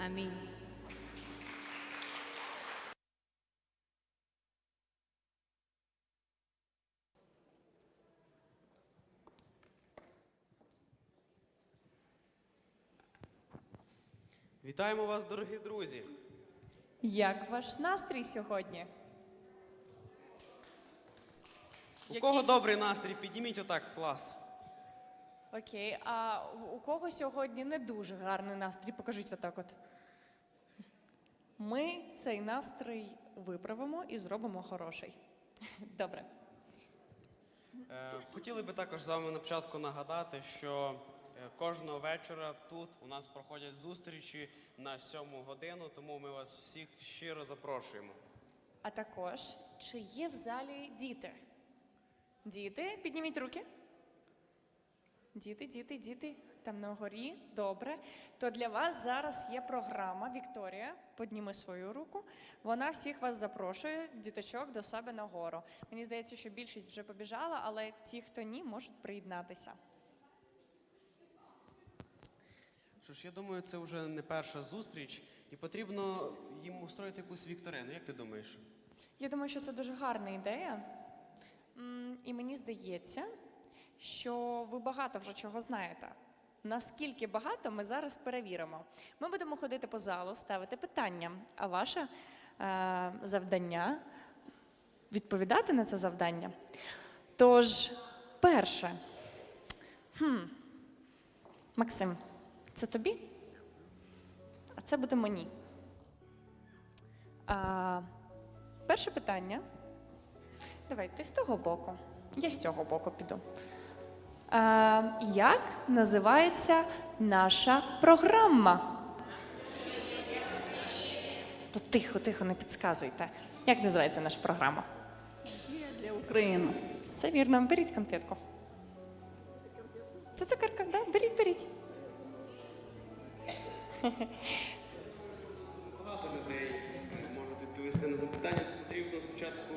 Амінь. Вітаємо вас, дорогі друзі! Як ваш настрій сьогодні? У кого добрий настрій? Підніміть отак, клас. Окей, а у кого сьогодні не дуже гарний настрій? Покажіть отак от. Ми цей настрій виправимо і зробимо хороший. Добре. Хотіли би також з вами на початку нагадати, що кожного вечора тут у нас проходять зустрічі на 7 годину, тому ми вас всіх щиро запрошуємо. А також, чи є в залі діти? Діти, підніміть руки. Діти, там на горі, добре. То для вас зараз є програма. Вікторія, підніми свою руку. Вона всіх вас запрошує, діточок, до себе на гору. Мені здається, що більшість вже побіжала, але ті, хто ні, можуть приєднатися. Що ж, я думаю, це вже не перша зустріч, і потрібно їм устроїти якусь вікторину. Як ти думаєш? Я думаю, що це дуже гарна ідея. І мені здається, що ви багато вже чого знаєте. Наскільки багато, ми зараз перевіримо. Ми будемо ходити по залу, ставити питання, а ваше завдання – відповідати на це завдання. Тож, перше. Максим, це тобі? А це буде мені. Перше питання. Давай, ти з того боку. Я з цього боку піду. Як називається наша програма? То тихо, не підказуйте. Як називається наша програма? Для України. Все вірно. Беріть конфетку. Це цукерка, да? Беріть. Багато людей можуть відповісти на запитання, то потрібно спочатку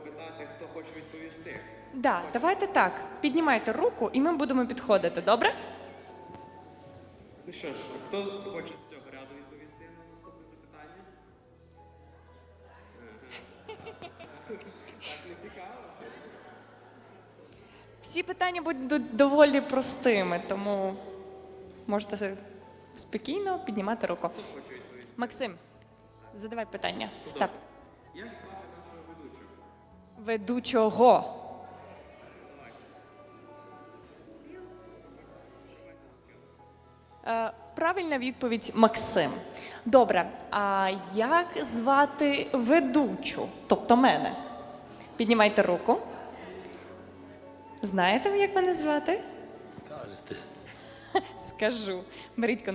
питати, хто хоче відповісти. Да, давайте так. Піднімайте руку, і ми будемо підходити, добре? Ну що ж, а хто хоче з цього ряду відповісти на наступне запитання? Так не цікаво? Всі питання будуть доволі простими, тому можете спокійно піднімати руку. Хто хоче відповісти? Максим, задавай питання. Стап. Як звати нашого ведучого? Ведучого. Правильна відповідь – Максим. Добре, а як звати ведучу, тобто мене? Піднімайте руку. Знаєте, як мене звати? Скажете. Скажу. Беріть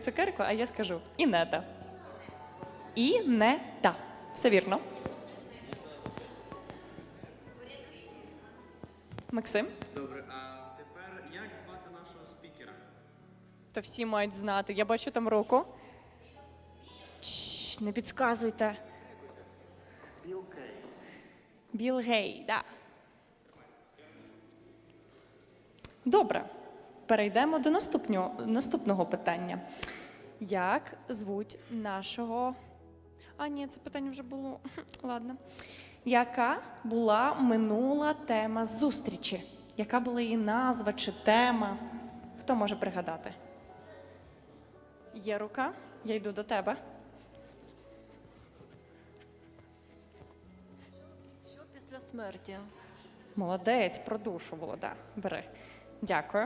цукерку, а я скажу. Інета. Інета. Все вірно. Максим? Добре, а тепер як звати нашого спікера? То всі мають знати. Я бачу там руку. Не підказуйте. Білл Гей, да. Добре. Перейдемо до наступного питання. Як звуть нашого... ні, це питання вже було. Ладно. Яка була минула тема зустрічі? Яка була її назва чи тема? Хто може пригадати? Є рука? Я йду до тебе. Що після смерті? Молодець, про душу було, да. Бери. Дякую.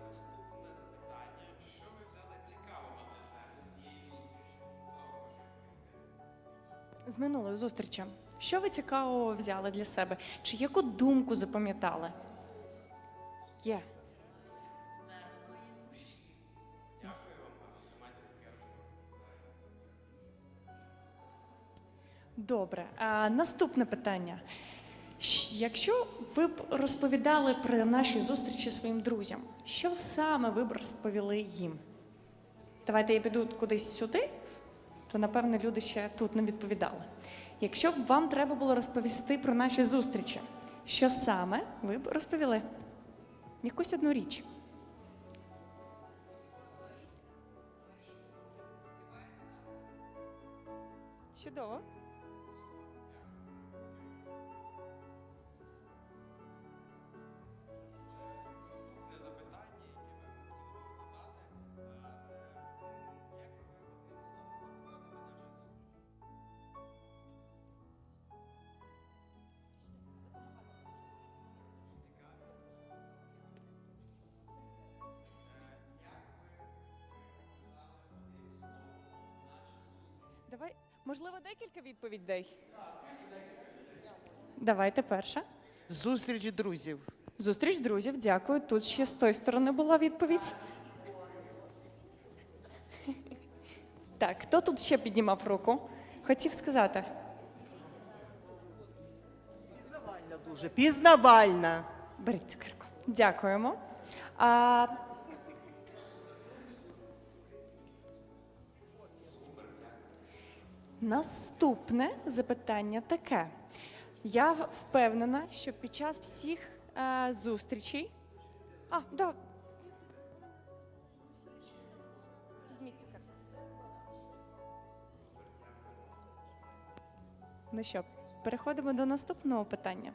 Наступне запитання. Що ви взяли цікавого для себе з цієї зустрічі? З минулої зустрічі. Що ви цікавого взяли для себе? Чи яку думку запам'ятали? Є. Дякую вам, тримайте цукерочку. Добре. Наступне питання. Якщо ви б розповідали про наші зустрічі своїм друзям, що саме ви б розповіли їм? Давайте я піду кудись сюди, то, напевно, люди ще тут не відповідали. Якщо б вам треба було розповісти про наші зустрічі, що саме ви б розповіли? Якусь одну річ. Чудово. Наступне запитання, яке ми хотіли вам задати, це як би ви одним словом описали би нашу зустріч? Давай, можливо, декілька відповідей? Давайте перша. Зустріч друзів. Зустріч друзів, дякую. Тут ще з тої сторони була відповідь. Так, хто тут ще піднімав руку? Хотів сказати. Пізнавальна дуже. Пізнавальна. Беріть цукерку. Дякуємо. Наступне запитання таке. Я впевнена, що під час всіх зустрічей... Да. Візьміть цукерку. Ну що, переходимо до наступного питання.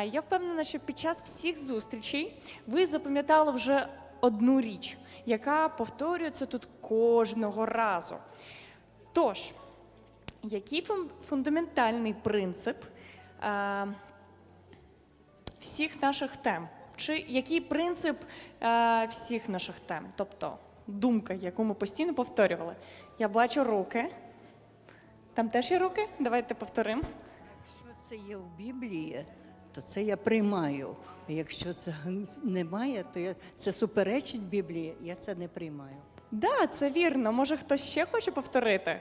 Я впевнена, що під час всіх зустрічей ви запам'ятали вже одну річ, яка повторюється тут кожного разу. Тож, який фундаментальний принцип всіх наших тем? Чи який принцип всіх наших тем? Тобто, думка, яку ми постійно повторювали. Я бачу руки. Там теж є руки? Давайте повторимо. Якщо це є в Біблії, то це я приймаю. А якщо це немає, то це суперечить Біблії, я це не приймаю. Да, це вірно. Може, хтось ще хоче повторити?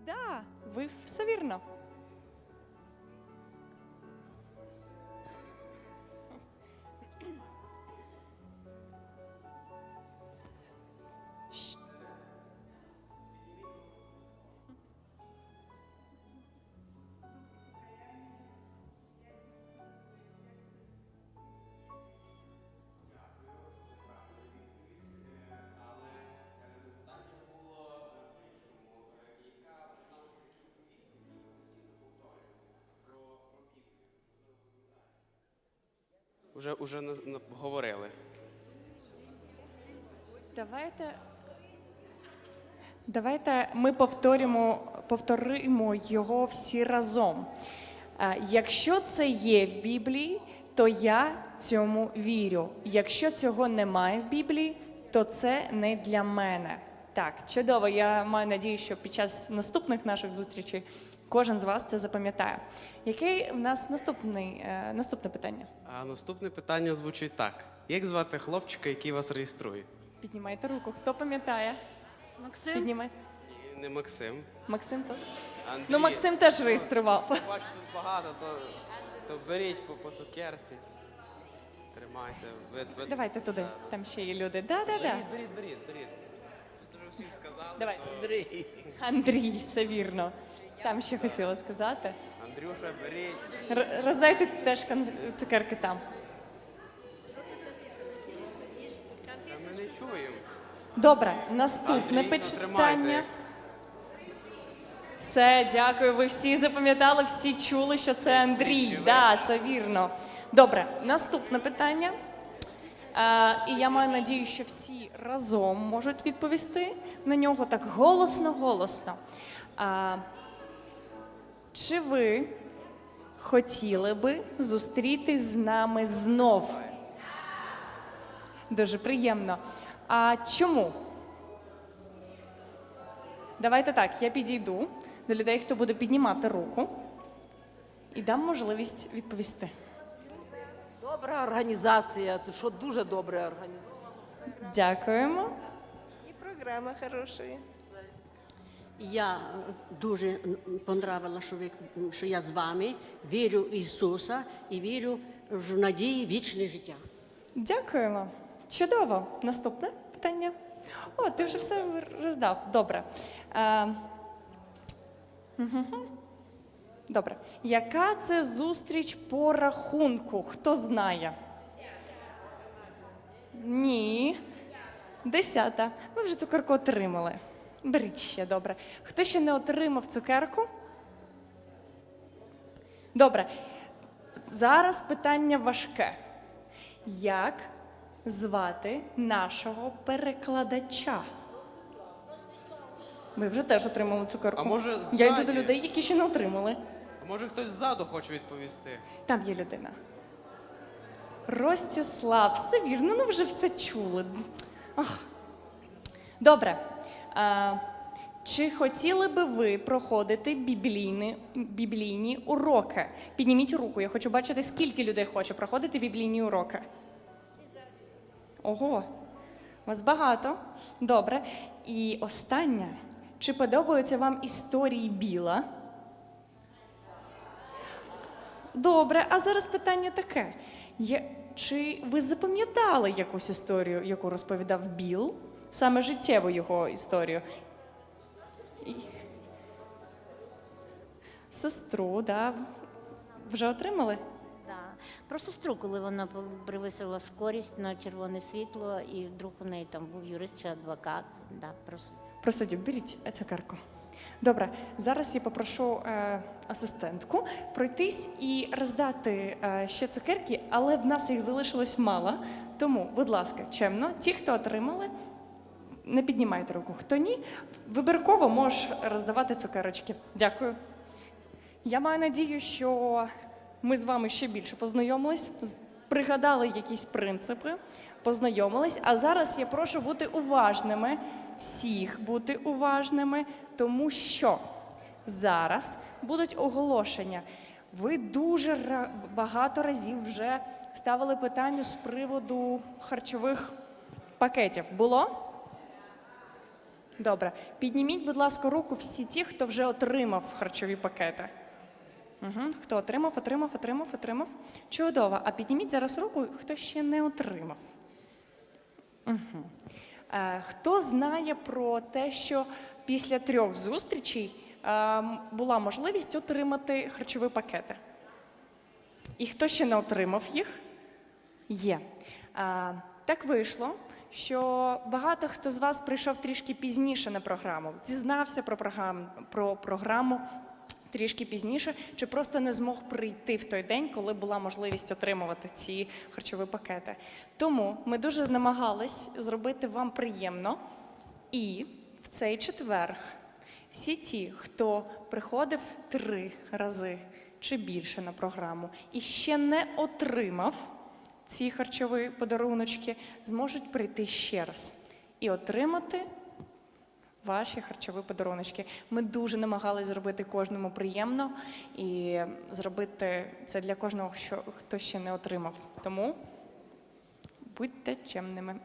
Да, ви все вірно. Уже говорили. Давайте ми повторимо його всі разом. Якщо це є в Біблії, то я цьому вірю. Якщо цього немає в Біблії, то це не для мене. Так, чудово. Я маю надію, що під час наступних наших зустрічей кожен з вас це запам'ятає. Яке в нас наступне питання? А наступне питання звучить так. Як звати хлопчика, який вас реєструє? Піднімайте руку. Хто пам'ятає? Максим? Піднімай. Ні, не Максим. Максим тут? Андрій. Ну, Максим теж реєстрував. Бачу, тут багато, то беріть по цукерці. Тримайте. Давайте туди. Там ще є люди. Да. Беріть. Тут вже всі сказали. Давай. То... Андрій, все вірно. Там ще хотіла сказати. Андрюша, беріть. Роздайте теж цукерки там. Ми не чуємо. Добре, наступне Андрій, питання. тримайте. Все, дякую. Ви всі запам'ятали, всі чули, що це Андрій. Да, це вірно. Добре, наступне питання. І я маю надію, що всі разом можуть відповісти на нього так голосно. Чи ви хотіли би зустрітись з нами знов? Дуже приємно. А чому? Давайте так, я підійду до людей, хто буде піднімати руку, і дам можливість відповісти. Добра організація, то що дуже добре організовано. Дякуємо. І програма хороша. Я дуже понравила, що я з вами, вірю в Ісуса і вірю в надії вічне життя. Дякуємо. Чудово. Наступне питання. О, ти вже все роздав. Добре. Добре. Яка це зустріч по рахунку? Хто знає? Ні. 10-та. Ви вже цукерку отримали. Беріть ще, добре. Хто ще не отримав цукерку? Добре. Зараз питання важке. Як звати нашого перекладача? Ви вже теж отримали цукерку. А може, Я йду ззаді? до людей, які ще не отримали. А може хтось ззаду хоче відповісти? Там є людина. Ростислав, все вірно, ну вже все чули. Ах. Добре. Чи хотіли би ви проходити біблійні уроки? Підніміть руку, я хочу бачити, скільки людей хоче проходити біблійні уроки. Ого, вас багато. Добре. І останнє. Чи подобаються вам історії Біла? Добре, а зараз питання таке. Чи ви запам'ятали якусь історію, яку розповідав Біл? Саме життєву його історію? Сестру, да? Вже отримали? Да. Про сестру, коли вона привисила скорість на червоне світло, і вдруг у неї там був юрист чи адвокат. Да, Про суддю, беріть цукерку. Добре, зараз я попрошу асистентку пройтись і роздати ще цукерки, але в нас їх залишилось мало. Тому, будь ласка, чемно, ті, хто отримали, не піднімайте руку. Хто ні, вибірково можеш роздавати цукерочки. Дякую. Я маю надію, що ми з вами ще більше познайомились, пригадали якісь принципи, познайомились. А зараз я прошу бути уважними, всіх бути уважними, тому що зараз будуть оголошення. Ви дуже багато разів вже ставили питання з приводу харчових пакетів. Було? Добре. Підніміть, будь ласка, руку всі ті, хто вже отримав харчові пакети. Угу. Хто отримав? Чудово. А підніміть зараз руку, хто ще не отримав. Угу. Хто знає про те, що після 3 зустрічей була можливість отримати харчові пакети? І хто ще не отримав їх? Є. Так вийшло, що багато хто з вас прийшов трішки пізніше на програму, дізнався про програму трішки пізніше, чи просто не змог прийти в той день, коли була можливість отримувати ці харчові пакети. Тому ми дуже намагались зробити вам приємно, і в цей четверг всі ті, хто приходив 3 рази чи більше на програму і ще не отримав ці харчові подаруночки, зможуть прийти ще раз і отримати ваші харчові подаруночки. Ми дуже намагалися зробити кожному приємно і зробити це для кожного, хто ще не отримав. Тому будьте чемними.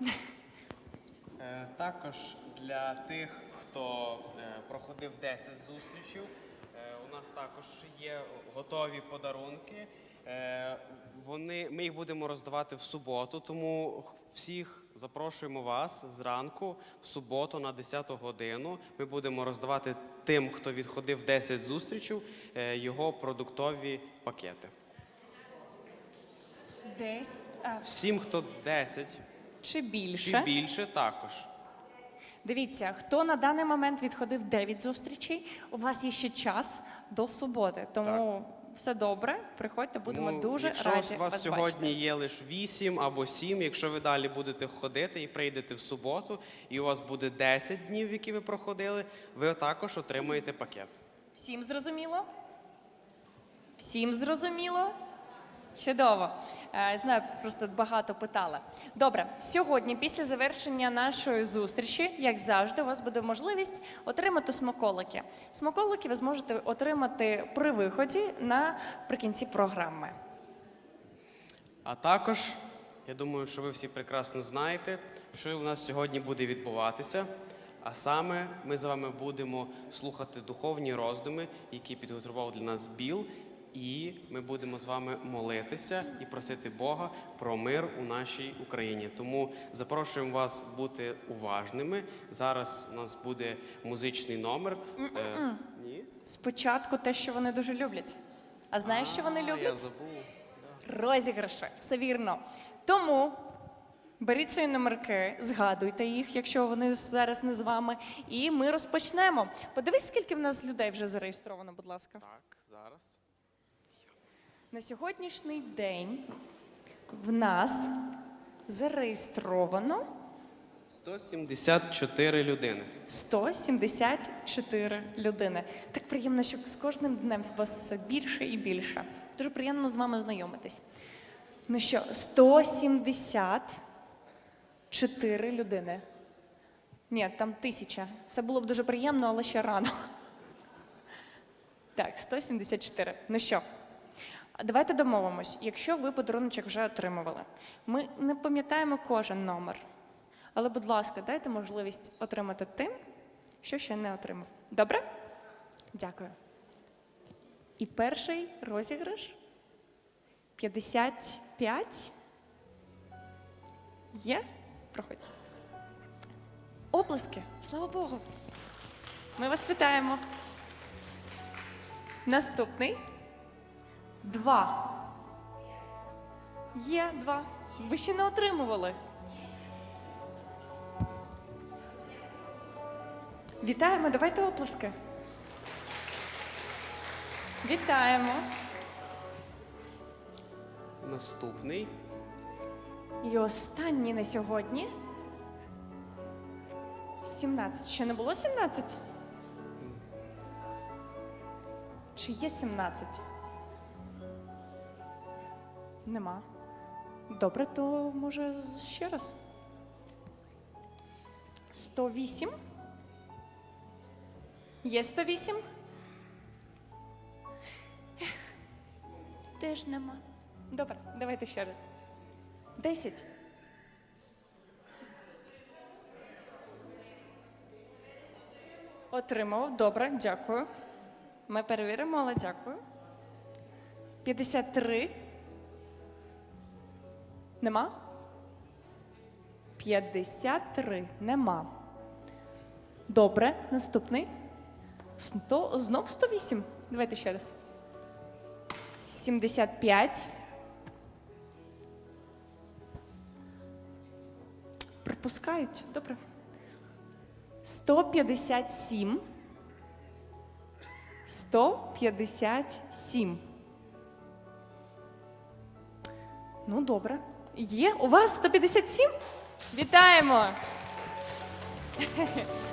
Також для тих, хто проходив 10 зустрічей, у нас також є готові подарунки. Ми їх будемо роздавати в суботу, тому всіх запрошуємо вас зранку, в суботу на 10 годину. Ми будемо роздавати тим, хто відходив 10 зустрічей, його продуктові пакети. Всім, хто 10 чи більше. Чи більше також. Дивіться, хто на даний момент відходив 9 зустрічей, у вас є ще час до суботи. Тому все добре, приходьте, будемо дуже раді вас бачити. Якщо у вас сьогодні є лише 8 або 7, якщо ви далі будете ходити і прийдете в суботу, і у вас буде 10 днів, які ви проходили, ви також отримаєте пакет. Всім зрозуміло? Всім зрозуміло? Чудово. Знаю, просто багато питали. Добре, сьогодні, після завершення нашої зустрічі, як завжди, у вас буде можливість отримати смаколики. Смаколики ви зможете отримати при виході наприкінці програми. А також, я думаю, що ви всі прекрасно знаєте, що у нас сьогодні буде відбуватися. А саме ми з вами будемо слухати духовні роздуми, які підготував для нас Біл. і ми будемо з вами молитися і просити Бога про мир у нашій Україні. Тому запрошуємо вас бути уважними. Зараз у нас буде музичний номер. Ні? Спочатку те, що вони дуже люблять. А знаєш, що вони Я люблять? забув. Розіграші. Все вірно. Тому беріть свої номерки, згадуйте їх, якщо вони зараз не з вами, і ми розпочнемо. Подивись, скільки в нас людей вже зареєстровано, будь ласка. Так, зараз. На сьогоднішній день в нас зареєстровано 174 людини. 174 людини. Так приємно, що з кожним днем вас все більше і більше. Дуже приємно з вами знайомитись. Ну що, 174 людини. Ні, там 1000. Це було б дуже приємно, але ще рано. Так, 174. Ну що, давайте домовимось. Якщо ви подаруночок вже отримували, ми не пам'ятаємо кожен номер. Але, будь ласка, дайте можливість отримати тим, що ще не отримав. Добре? Дякую. І перший розіграш. 55. Є? Проходь. Оплески. Слава Богу. Ми вас вітаємо. Наступний. 2. Є 2. Ви ще не отримували. Вітаємо, давайте оплески. Вітаємо. Наступний. І останній на сьогодні. 17. Ще не було 17? Чи є 17? Нема. Добре, то може ще раз. 108. Є 108? Теж нема. Добре, давайте ще раз. 10. Отримав. Добре, дякую. Ми перевіримо, але дякую. 53. Нема? 53. Нема. Добре, наступний. Знов 108. Давайте ще раз. 75. Пропускають. Добре. 157. 157. Ну, добре. Є? У вас 157? Вітаємо!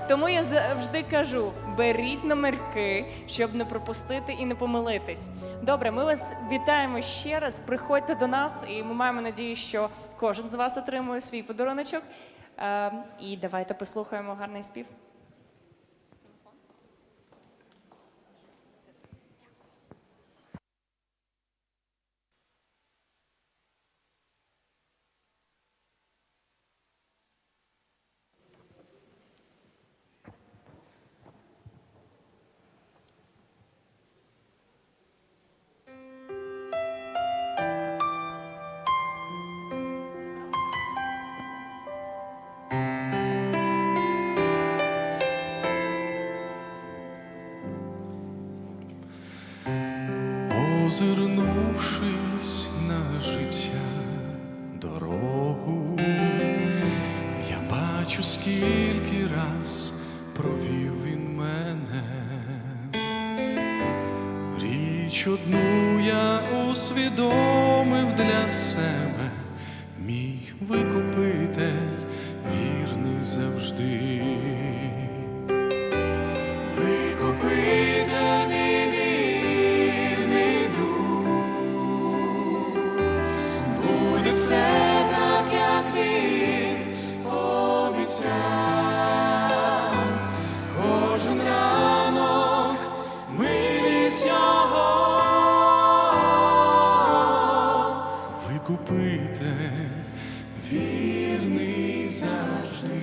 Тому я завжди кажу, беріть номерки, щоб не пропустити і не помилитись. Добре, ми вас вітаємо ще раз, приходьте до нас, і ми маємо надію, що кожен з вас отримує свій подаруночок. І давайте послухаємо гарний спів. Озирнувшись на життя дорогу, я бачу, скільки раз провів він мене. Річ одну я усвідомив для себе, мій викупитель вірний завжди. Викупитель мій вірний друг, буде все так, як він обіцяв. Кожен ранок милість його, викупитель вірний завжди.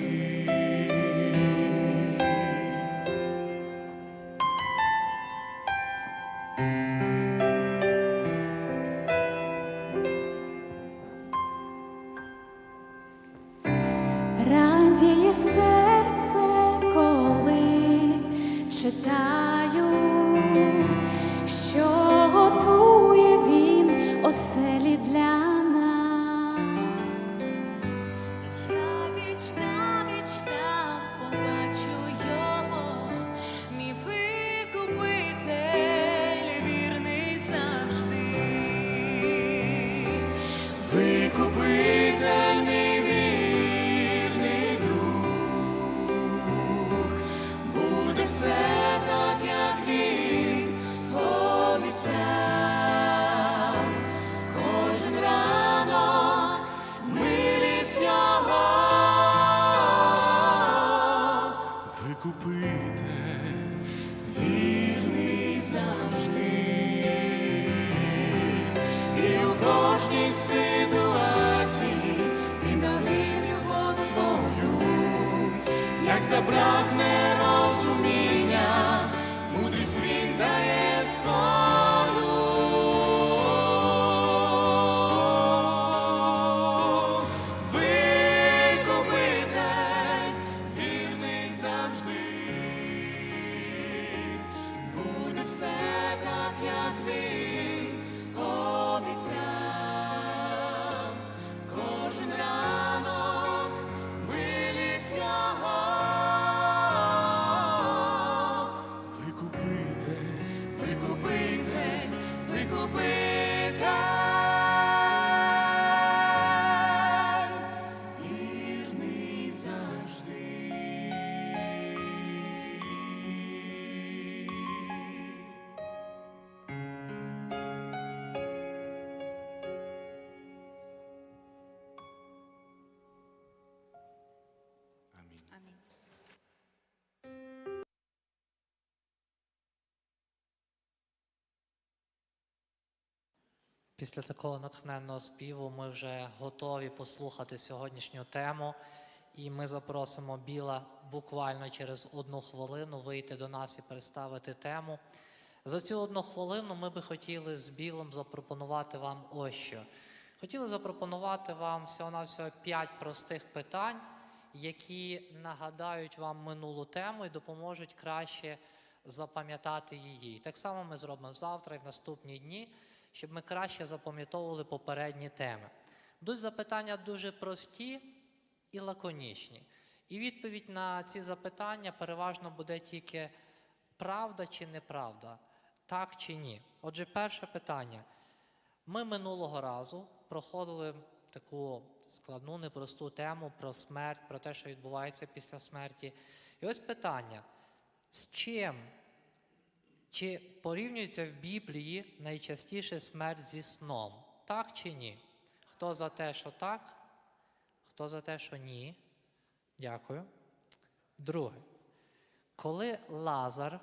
читаю, що готує він оселі для нас. Я віч навіч там побачу його, мій викупитель вірний завжди. Викупитель мій вірний друг, буде все так, як він обіцяв. Кожен ранок милість його. Викупитель вірний завжди. І у кожній ситуації він довів любов свою. Як забракне розуміння, мудрість він дає свою. Викупитель вірний завжди. Буде все так, як він обіцяв. Кожен ранок милість його. Викупитель, викупитель, викупитель, вірний завжди. Після такого натхненного співу ми вже готові послухати сьогоднішню тему. І ми запросимо Біла буквально через 1 хвилину вийти до нас і представити тему. За цю 1 хвилину ми би хотіли з Білом запропонувати вам ось що. Хотіли запропонувати вам всього-навсього 5 простих питань, які нагадають вам минулу тему і допоможуть краще запам'ятати її. Так само ми зробимо завтра і в наступні дні, щоб ми краще запам'ятовували попередні теми. Будуть запитання дуже прості і лаконічні. І відповідь на ці запитання переважно буде тільки правда чи неправда, так чи ні. Отже, перше питання. Ми минулого разу проходили таку складну, непросту тему про смерть, про те, що відбувається після смерті. І ось питання. З чим чи порівнюється в Біблії найчастіше смерть зі сном? Так чи ні? Хто за те, що так? Хто за те, що ні? Дякую. Друге. Коли Лазар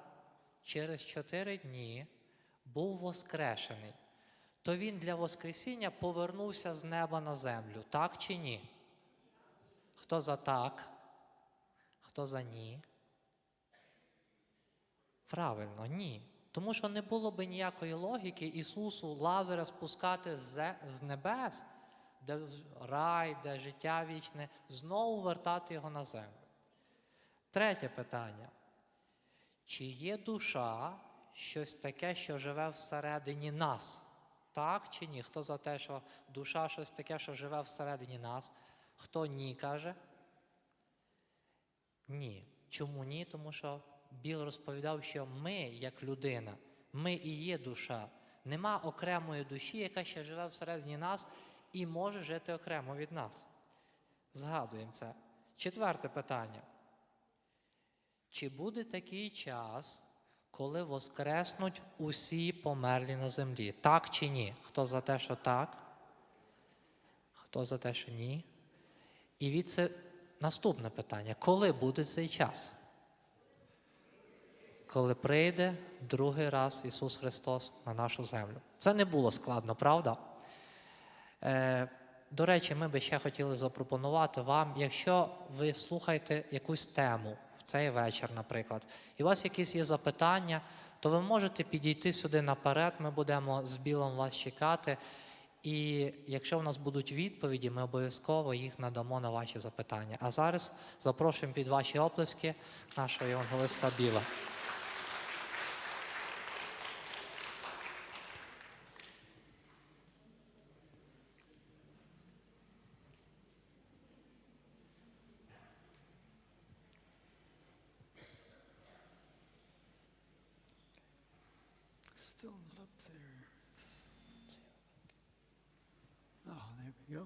через 4 дні був воскрешений, то він для воскресіння повернувся з неба на землю. Так чи ні? Хто за так? Хто за ні? Правильно, ні. Тому що не було би ніякої логіки Ісусу Лазаря спускати з небес, де рай, де життя вічне, знову вертати його на землю. Третє питання. Чи є душа щось таке, що живе всередині нас? Так чи ні? Хто за те, що душа щось таке, що живе всередині нас? Хто ні каже? Ні. Чому ні? Тому що Біл розповідав, що ми, як людина, ми і є душа. Нема окремої душі, яка ще живе всередині нас і може жити окремо від нас. Згадуємо це. Четверте питання. Чи буде такий час, коли воскреснуть усі померлі на землі? Так чи ні? Хто за те, що так? Хто за те, що ні? І наступне питання. Коли буде цей час? Коли прийде другий раз Ісус Христос на нашу землю. Це не було складно, правда? До речі, ми би ще хотіли запропонувати вам, якщо ви слухаєте якусь тему в цей вечір, наприклад, і у вас якісь є запитання, то ви можете підійти сюди наперед, ми будемо з Білом вас чекати, і якщо в нас будуть відповіді, ми обов'язково їх надамо на ваші запитання. А зараз запрошуємо під ваші оплески нашого євангелиста Біла. Still not up there. Oh, there we go.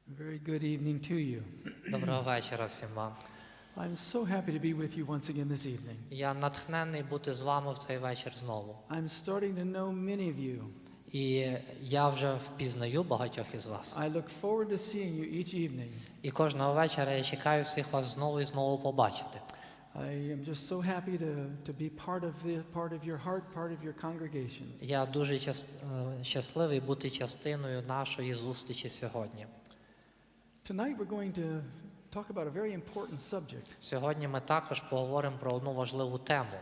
Very good evening to you. Доброго вечора всім вам. I'm so happy to be with you once again this evening. Я натхнений бути з вами в цей вечір знову. I'm starting to know many of you. І я вже впізнаю багатьох із вас. I look forward to seeing you each evening. І кожного вечора я чекаю всіх вас знову і знову побачити. I am just so happy to be part of your heart, part of your congregation. Я дуже щасливий бути частиною нашої зустрічі сьогодні. Tonight we're going to talk about a very important subject. Сьогодні ми також поговоримо про одну важливу тему.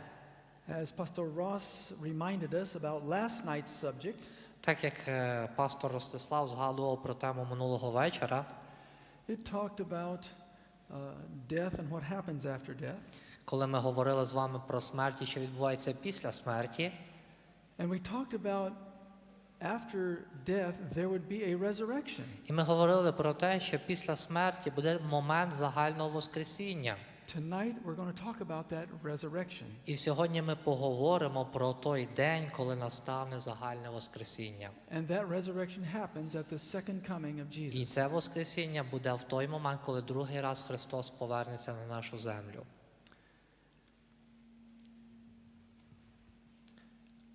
As Pastor Ross reminded us about last night's subject, Так як пастор Ростислав згадував про тему минулого вечора, it talked about death and what happens after death. коли ми говорили з вами про смерть і що відбувається після смерті, And we talked about after death there would be a resurrection. і ми говорили про те, що після смерті буде момент загального воскресіння. Tonight we're going to talk about that resurrection. І сьогодні ми поговоримо про той день, коли настане загальне воскресіння. And that resurrection happens at the second coming of І Jesus. це воскресіння буде в той момент, коли другий раз Христос повернеться на нашу землю.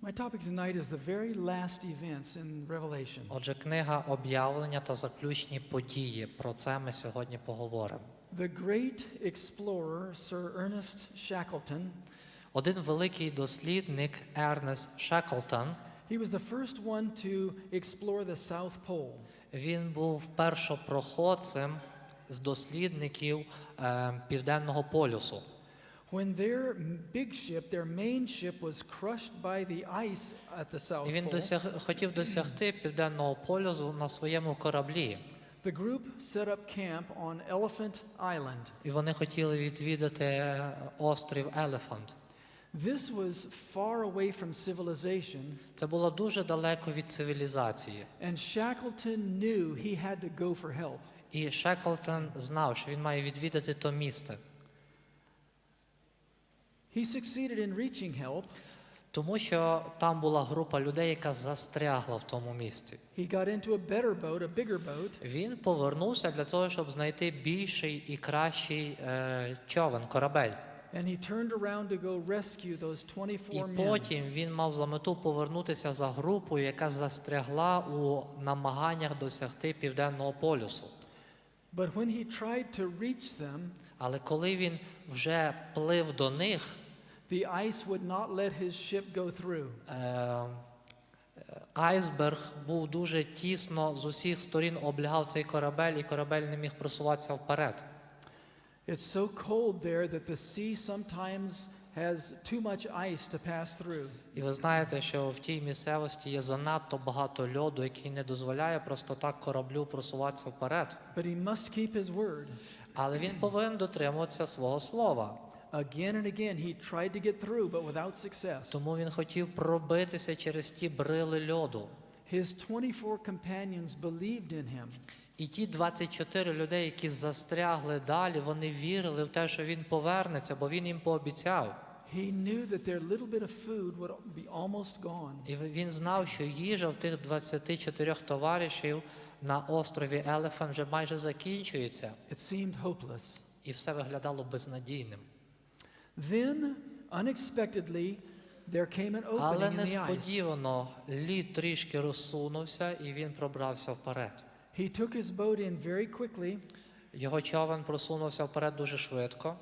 My topic tonight is the very last events in Revelation. Отже, книга «Об'явлення та заключні події». Про це ми сьогодні поговоримо. The great explorer, Sir Ernest Shackleton, Один великий дослідник, Ернест Шеклтон, he was the first one to explore the South Pole. він був першопроходцем з дослідників Південного полюсу. When their big ship, their main ship was crushed by the ice at the South І він Pole, хотів досягти Південного полюсу на своєму кораблі. the group set up camp on Elephant Island. І вони хотіли відвідати острів Елефант. This was far away from civilization, Це було дуже далеко від цивілізації. and Shackleton knew he had to go for help. І Шеклтон знав, що він має відвідати то місце. He succeeded in reaching help. Тому що там була група людей, яка застрягла в тому місці. He got into a better boat, a bigger boat, Він повернувся для того, щоб знайти більший і кращий човен, корабель. and he turned around to go rescue those 24 І men. потім він мав за мету повернутися за групою, яка застрягла у намаганнях досягти Південного полюсу. But when he tried to reach them, Але коли він вже плив до них, the ice would not let his ship go through. Айсберг був дуже тісно з усіх сторін облягав цей корабель, і корабель не міг просуватися вперед. It's so cold there that the sea sometimes has too much ice to pass through. І ви знаєте, що в тій місцевості є занадто багато льоду, який не дозволяє просто так кораблю просуватися вперед. But he must keep his word. Але він повинен дотримуватися свого слова. Again and again he tried to get through, but without success. Тому він хотів пробитися через ті брили льоду. His 24 companions believed in him. І ті 24 людей, які застрягли далі, вони вірили в те, що він повернеться, бо він їм пообіцяв. He knew that their little bit of food would be almost gone. І він знав, що їжа в тих 24 товаришів на острові Елефант вже майже закінчується. It seemed hopeless. І все виглядало безнадійним. Then, unexpectedly, there came an Але opening in the ice. несподівано лід трішки розсунувся, і він пробрався вперед. He took his boat in very quickly Його човен просунувся вперед дуже швидко,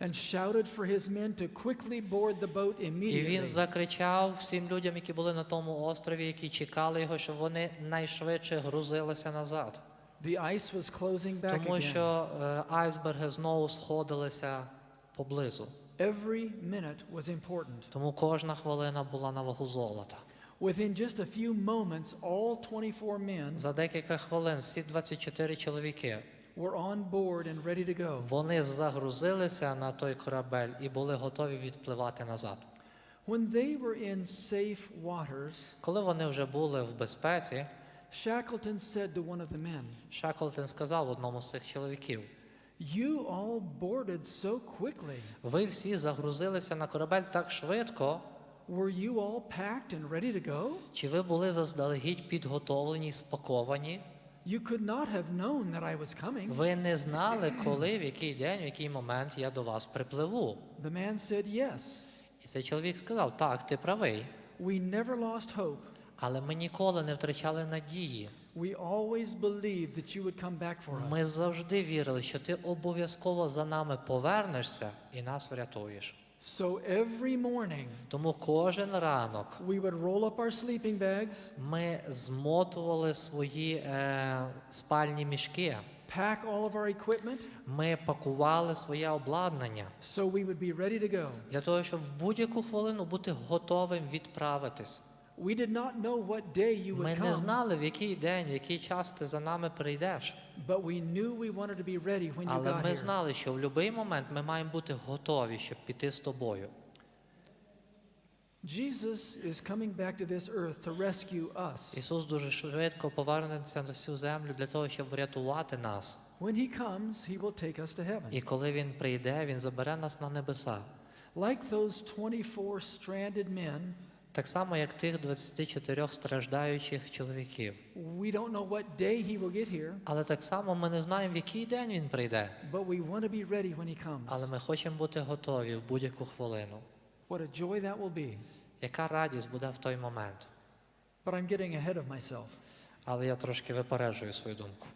and shouted for his men to quickly board the boat і він immediately. закричав всім людям, які були на тому острові, які чекали його, щоб вони найшвидше грузилися назад. The ice was closing back Тому again. що айсберги знову сходилися поблизу. Every minute was important. Тому кожна хвилина була на вагу золота. Within just a few moments, all 24 men За декілька хвилин всі 24 чоловіки, were on board and ready to go. вони загрузилися на той корабель і були готові відпливати назад. When they were in safe waters, Коли вони вже були в безпеці, Shackleton said to one of the men, Шеклтон сказав одному з цих чоловіків: "You all boarded so quickly. ви всі загрузилися на корабель так швидко, Were you all packed and ready to go? Чи ви були заздалегідь підготовлені і спаковані? You could not have known that I was coming. Ви не знали, коли, в який день, в який момент я до вас припливу. The man said, yes. І цей чоловік сказав, так, ти правий. We never lost hope. Але ми ніколи не втрачали надії. We always believed that you would come back for us. Ми завжди вірили, що ти обов'язково за нами повернешся і нас врятуєш. So every morning, Тому кожен ранок we would roll up our sleeping bags, ми змотували свої спальні мішки. pack all of our equipment, Ми пакували своє обладнання so we would be ready to go. для того, щоб в будь-яку хвилину бути готовим відправитись. We did not know what day you Ми would не come, знали, в який день, в який час ти за нами прийдеш. but we knew we wanted to be ready when you Але got ми here. знали, що в будь-який момент ми маємо бути готові, щоб піти з тобою. Jesus is coming back to this earth to rescue us. Ісус дуже швидко повернеться на цю землю для того, щоб врятувати нас. When he comes, he will take us to heaven. І коли Він прийде, Він забере нас на небеса. Like those 24 stranded men, Так само, як тих 24 страждаючих чоловіків. we don't know what day he will get here, Але так само ми не знаємо, в який день Він прийде. but we want to be ready when he comes. Але ми хочемо бути готові в будь-яку хвилину. What a joy that will be. Яка радість буде в той момент? But I'm getting ahead of myself. Але я трошки випереджую свою думку.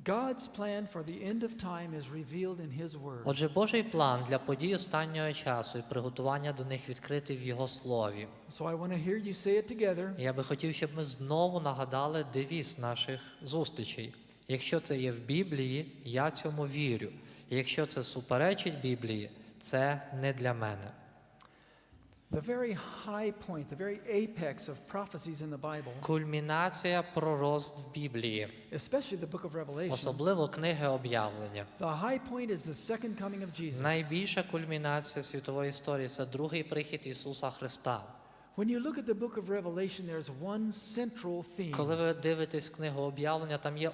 God's plan for the end of time is revealed in his word. Отже, Божий план для подій останнього часу і приготування до них відкритий в Його Слові. So I want to hear you say it together. І я би хотів, щоб ми знову нагадали девіз наших зустрічей. Якщо це є в Біблії, я цьому вірю. І якщо це суперечить Біблії, це не для мене. The very high point, the very apex of prophecies in the Bible, Кульмінація пророцтв в Біблії, especially the book of Revelation, особливо книги об'явлення. the high point is the second coming of Jesus. Найбільша кульмінація світової історії – це другий прихід Ісуса Христа. When you look at the book of Revelation, there's one central Коли theme. ви дивитесь книгу об'явлення, там є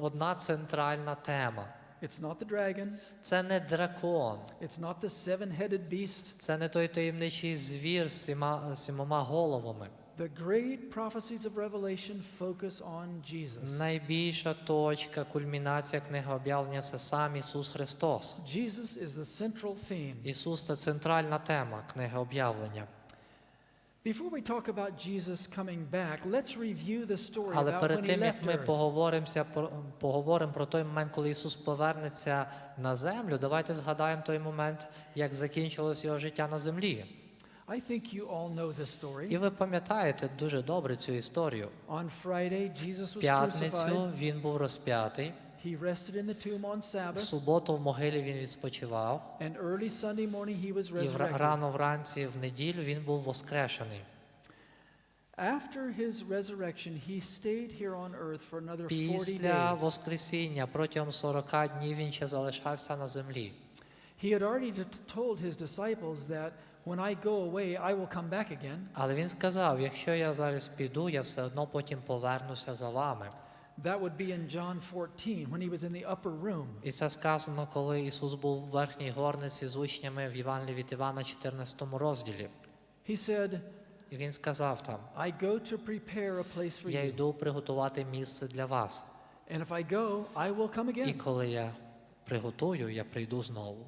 одна центральна тема. It's not the dragon, Це не дракон, it's not the seven-headed beast. це не той таємничий звір з сімома головами. The great prophecies of Revelation focus on Jesus. Найбільша точка, кульмінація книги об'явлення – це сам Ісус Христос. Jesus is the central theme. Ісус – це центральна тема книги об'явлення. Before we talk about Jesus coming back, let's review the story Але about перед when he тим, як left ми earth. поговоримо про той момент, коли Ісус повернеться на землю, давайте згадаємо той момент, як закінчилось його життя на землі. I think you all know this І story. ви пам'ятаєте дуже добре цю історію. On Friday, Jesus В was п'ятницю crucified. він був розп'ятий, He rested in the tomb on в Sabbath, суботу в могилі він відспочивав, and early Sunday morning he was і resurrected. рано вранці в неділю він був воскрешений. After his resurrection, he stayed here on earth for another 40 Після days. воскресіння протягом 40 днів він ще залишався на землі. He had already told his disciples that when I go away, I will come back again. Але він сказав, якщо я зараз піду, я все одно потім повернуся за вами. That would be in John 14 when he was in the upper room. І це сказано, коли Ісус був в верхній горниці з учнями в Євангелії від Івана, 14 розділі. He said, І він сказав там, I go to prepare a place for я you. йду приготувати місце для вас. And if I go, I will come І again. коли я приготую, я прийду знову.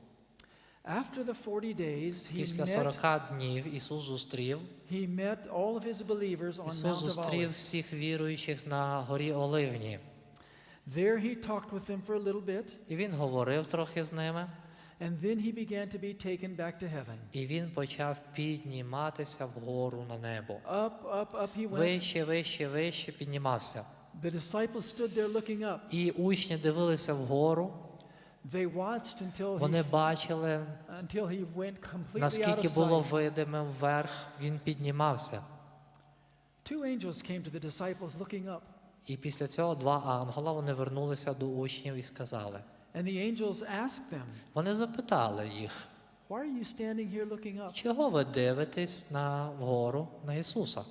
After the 40 days, Після 40 днів Ісус зустрів he met all of his believers on Ісус Mount of зустрів Olives. всіх віруючих на горі Оливні. There he talked with them for a little bit, І він говорив трохи з ними, and then he began to be taken back to heaven. і він почав підніматися вгору на небо. Up, up, up he went. Вище, вище, вище піднімався. The disciples stood there looking up. І учні дивилися вгору, They watched вони бачили, until he went completely out наскільки of було sight. видимим вверх, він піднімався. Two angels came to the disciples looking up, І після цього два ангела, вони вернулися до учнів і сказали. and the angels asked them, Вони запитали їх, "Why are you standing here looking up?" чого ви дивитесь вгору на Ісуса?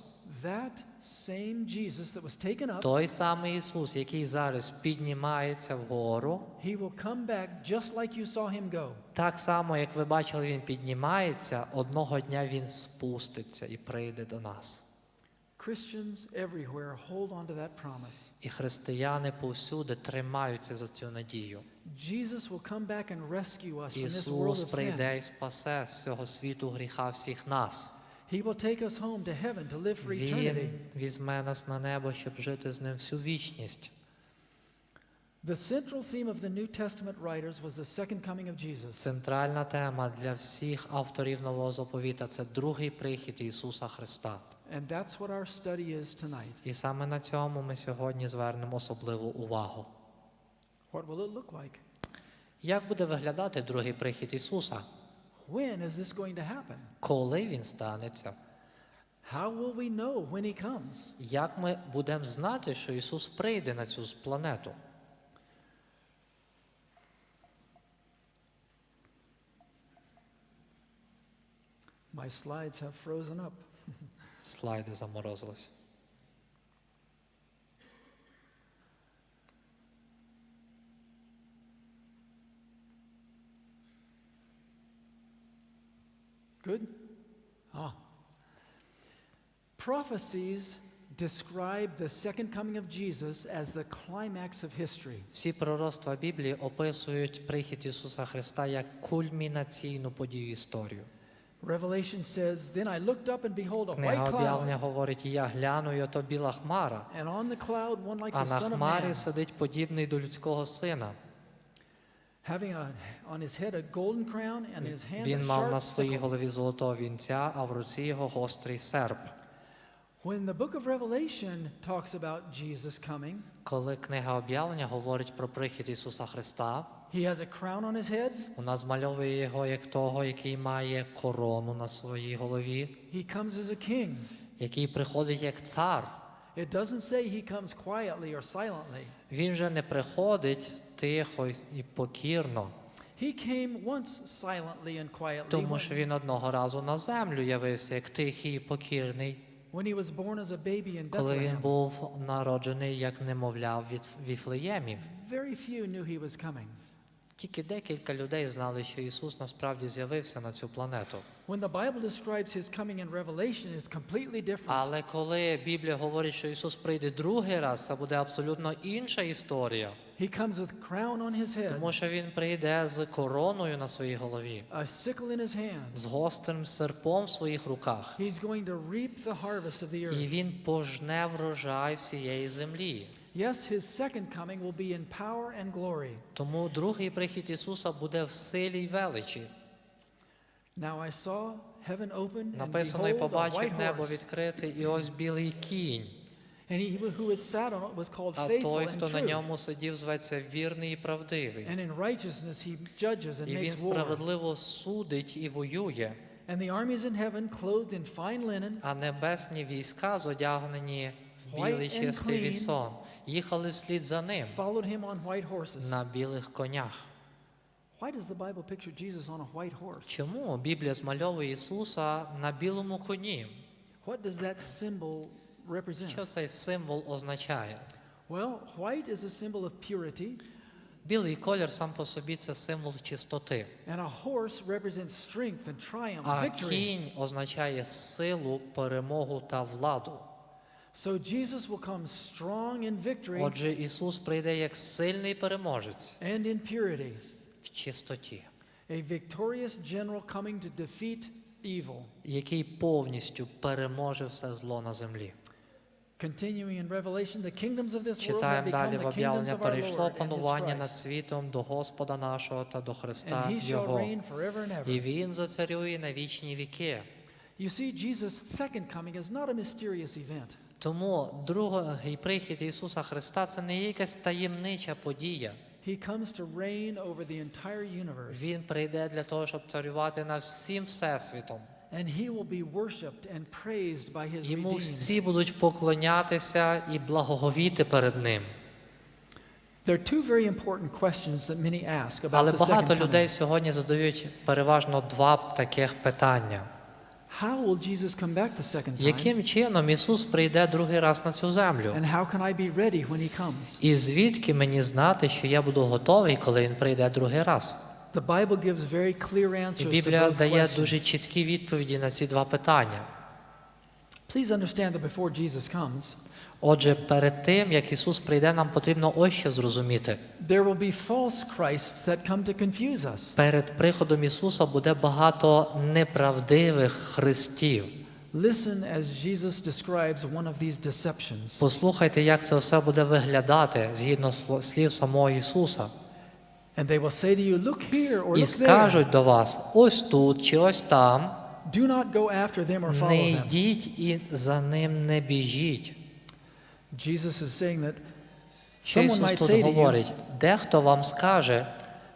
That same Jesus that was taken up, той самий Ісус, який зараз піднімається вгору, he will come back just like you saw him go. так само, як ви бачили, Він піднімається, одного дня Він спуститься і прийде до нас. Christians everywhere hold on to that promise. І християни повсюди тримаються за цю надію. Jesus will come back and rescue us from this world Ісус of sin. прийде і спасе з цього світу гріха всіх нас. He will take us home to heaven to live for eternity. Він візьме нас на небо, щоб жити з ним всю вічність. The central theme of the New Testament writers was the second coming of Jesus. Центральна тема для всіх авторів Нового Заповіта – це другий прихід Ісуса Христа. And that's what our study is tonight. І саме на цьому ми сьогодні звернемо особливу увагу. What will it look like? Як буде виглядати другий прихід Ісуса? When is this going to happen? Коли Він станеться? How will we know when he comes? Як ми будемо знати, що Ісус прийде на цю планету? My slides have frozen up. Слайди заморозились. Good? Prophecies describe the second coming of Jesus as the climax of history. Всі пророцтва Біблії описують прихід Ісуса Христа як кульмінаційну подію історію. Revelation says, Then I looked up and behold a Книга white об'явлення cloud, говорить, і я гляну, і ото біла хмара, and on the cloud one like а the на Son of хмарі Man, сидить подібний до людського сина. having on his head a golden crown and in his hand a Він мав на sharp своїй sickle. голові золотого вінця, а в руці його гострий серп. When the book of Revelation talks about Jesus coming, Коли книга об'явлення говорить про прихід Ісуса Христа, he has a crown on his head. вона змальовує його як того, який має корону на своїй голові, He comes as a king. який приходить як цар. It doesn't say he comes quietly or silently. Він же не приходить тихо і покірно, He came once silently and quietly тому що він одного разу на землю явився як тихий і покірний, when he was born as a baby in коли він Bethlehem. був народжений як немовля в Віфлеємі. Very few knew he was coming. Тільки декілька людей знали, що Ісус насправді з'явився на цю планету. When the Bible describes his coming in Revelation, it's completely different. Але коли Біблія говорить, що Ісус прийде другий раз, це буде абсолютно інша історія. He comes with crown on his head, Тому що Він прийде з короною на своїй голові, a sickle in his hand. з гострим серпом в своїх руках. He's going to reap the harvest of the І earth. Він пожне врожай всієї землі. Yes, his second coming will be in power and glory. Тому другий прихід Ісуса буде в силі й величі. Now I saw heaven open, and Написано, і behold, a побачив white небо horse. відкрите, і ось білий кінь. And he who was sat on it was called А faithful той, and хто на true. ньому сидів, зветься вірний і правдивий. And in righteousness he judges and І він makes war. справедливо судить і воює. And the armies in heaven, clothed in fine linen, А небесні війська, зодягнені в White білий and чистий clean, вісон, їхали вслід за ним followed him on white horses. на білих конях. Why does the Bible picture Jesus on a white horse? Чому Біблія змальовує Ісуса на білому коні? What does that symbol represent? Що цей символ означає? Well, white is a symbol of purity, Білий колір сам по собі – це символ чистоти. and a horse represents strength and triumph, А victory. кінь означає силу, перемогу та владу. So Jesus will come strong in victory Отже, Ісус прийде як сильний переможець and in purity, в чистоті, a victorious general coming to defeat evil. який повністю переможе все зло на землі. Continuing in Revelation, the kingdoms of this world have Читаємо become далі в the kingdoms об'явлення, of our перейшло Lord and his панування над Christ, світом до Господа нашого та до Христа and he shall Його. reign forever and І ever. Він зацарює на вічні віки. You see, Jesus' second coming is not a mysterious event. Тому другий прихід Ісуса Христа – це не якась таємнича подія. He comes to reign over the entire universe, Він прийде для того, щоб царювати над всім Всесвітом. and he will be worshipped and praised by his Йому redeemed. всі будуть поклонятися і благоговіти перед Ним. There are two very important questions that many ask about Але the багато second людей coming. сьогодні задають переважно два таких питання. how will Jesus come back the second time? Яким чином Ісус прийде другий раз на цю землю? And how can I be ready when he comes? І звідки мені знати, що я буду готовий, коли Він прийде другий раз? The Bible gives very clear І answers to Біблія both дає дуже questions. чіткі відповіді на ці два питання. Please understand that before Jesus comes, Отже, перед тим, як Ісус прийде, нам потрібно ось що зрозуміти. there will be false Christs that come to confuse us. Перед приходом Ісуса буде багато неправдивих христів. Listen as Jesus describes one of these deceptions. Послухайте, як це все буде виглядати згідно слів самого Ісуса. And they will say to you, look here or І look there. скажуть до вас, ось тут чи ось там, Do not go after them or follow не them. йдіть і за ним не біжіть. Jesus is saying that Що someone Ісус might тут say to you, говорить? Дехто вам скаже,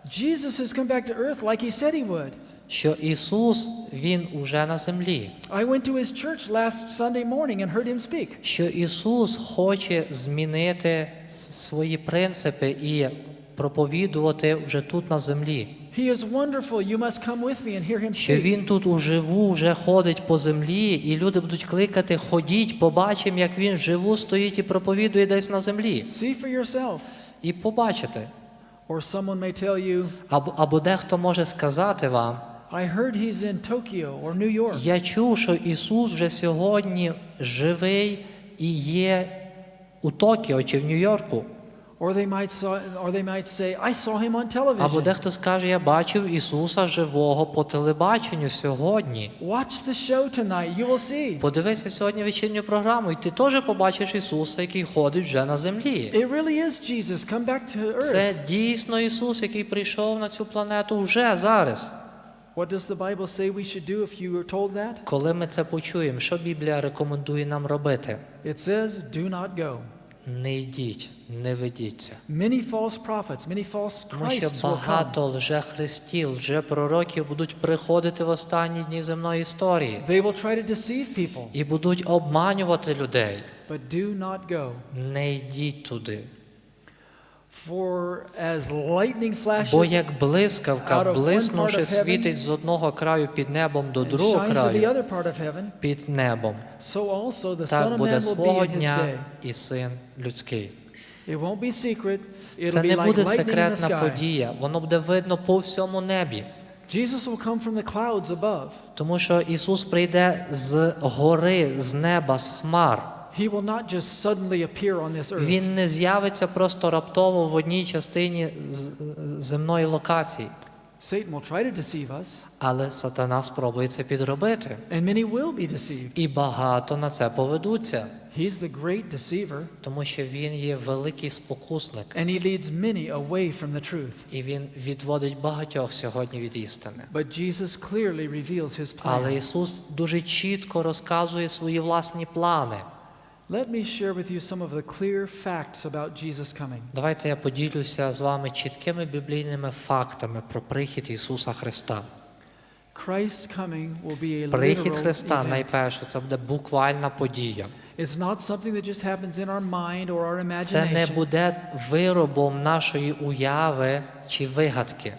Jesus has come back to earth like he said he would. що Ісус, Він уже на землі. I went to his church last Sunday morning and heard him speak. Що Ісус хоче змінити свої принципи і проповідувати вже тут на землі. He is wonderful. You must come with me and hear him Що speak. Він тут уживу вже ходить по землі, і люди будуть кликати, ходіть, побачимо, як Він вживу стоїть і проповідує десь на землі. See for yourself. І побачите. Or someone may tell you, Або дехто може сказати вам, I heard he's in Tokyo or New York. я чув, що Ісус вже сьогодні живий і є у Токіо чи в Нью-Йорку. Or they might say, I saw him on Або television. дехто скаже, я бачив Ісуса живого по телебаченню сьогодні. Watch the show tonight. You will see. Подивися сьогодні вечірню програму, і ти теж побачиш Ісуса, який ходить вже на землі. It really is Jesus. Come back to earth. Це дійсно Ісус, який прийшов на цю планету вже зараз. What does the Bible say we should do if you were told that? Коли ми це почуємо, що Біблія рекомендує нам робити? It says, do not go. Не йдіть, не ведіться. Many false prophets, many false Тому що Christs will come. багато лжехристів, лжепророків будуть приходити в останні дні земної історії They will try to deceive people, і будуть обманювати людей. but do not go. Не йдіть туди. For as lightning Бо flashes як блискавка, блиснувши, світить з одного краю під небом до and другого shines to the краю other part of heaven, під небом, so also the Son так of буде Man will be свого in his дня day. і Син людський. It won't be secret. It'll Це be не like буде lightning in the секретна sky. подія, воно буде видно по всьому небі. Jesus will come from the clouds above. Тому що Ісус прийде з гори, з неба, з хмар. He will not just suddenly appear on this earth. Він не з'явиться просто раптово в одній частині земної локації. Satan will try to deceive us, Але сатана спробує це підробити. and many will be deceived. І багато на це поведуться. He's the great deceiver, Тому що він є великий спокусник. and he leads many away from the truth. І він відводить багатьох сьогодні від істини. But Jesus clearly reveals his Але plan. Ісус дуже чітко розказує свої власні плани. Let me share with you some of the clear facts about Jesus coming. Давайте я поділюся з вами чіткими біблійними фактами про прихід Ісуса Христа. Christ's coming will be a Прихід literal Христа, event. найперше, це буде буквальна подія. It's not something that just happens in our mind or our Це не imagination. буде виробом нашої уяви чи вигадки.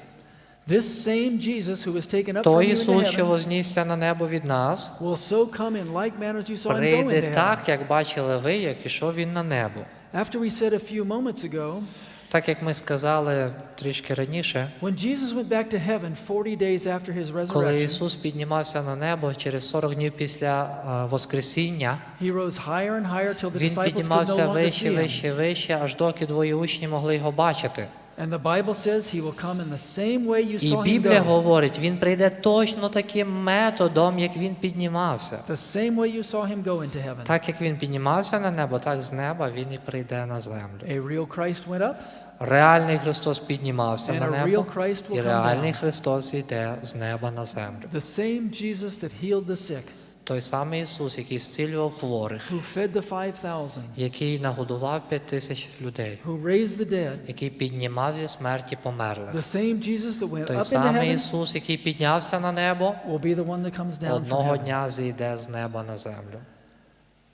This same Jesus who was taken up from Той you into Ісус, що heaven вознісся на небо від нас, will so come in like manner as you saw him go прийде into heaven. так, як бачили ви, як ішов Він на небо. After we said a few moments ago, Так, як ми сказали трішки раніше, when Jesus went back to heaven 40 days after his коли resurrection, Ісус піднімався на небо через 40 днів після Воскресіння, he rose higher and higher till the Він disciples could no піднімався longer вище, see him. вище, вище, аж доки двоє учні могли його бачити. And the Bible says he will come in the same way you І saw him Біблія go. говорить, Він прийде точно таким методом, як Він піднімався. The same way you saw him go into heaven. Так, як Він піднімався на небо, так з неба Він і прийде на землю. A real Christ went up, Реальний Христос піднімався and на a небо, real Christ will і come реальний down. Христос йде з неба на землю. The same Jesus that healed the sick, Той самий Ісус, який зцілював хворих, who fed the 5,000, який нагодував 5000 людей, who raised the dead, який піднімав зі смерті померлих. the same Jesus that went Той up into самий heaven Ісус, який піднявся на небо, will be the one that comes down from одного heaven. дня зійде з неба на землю.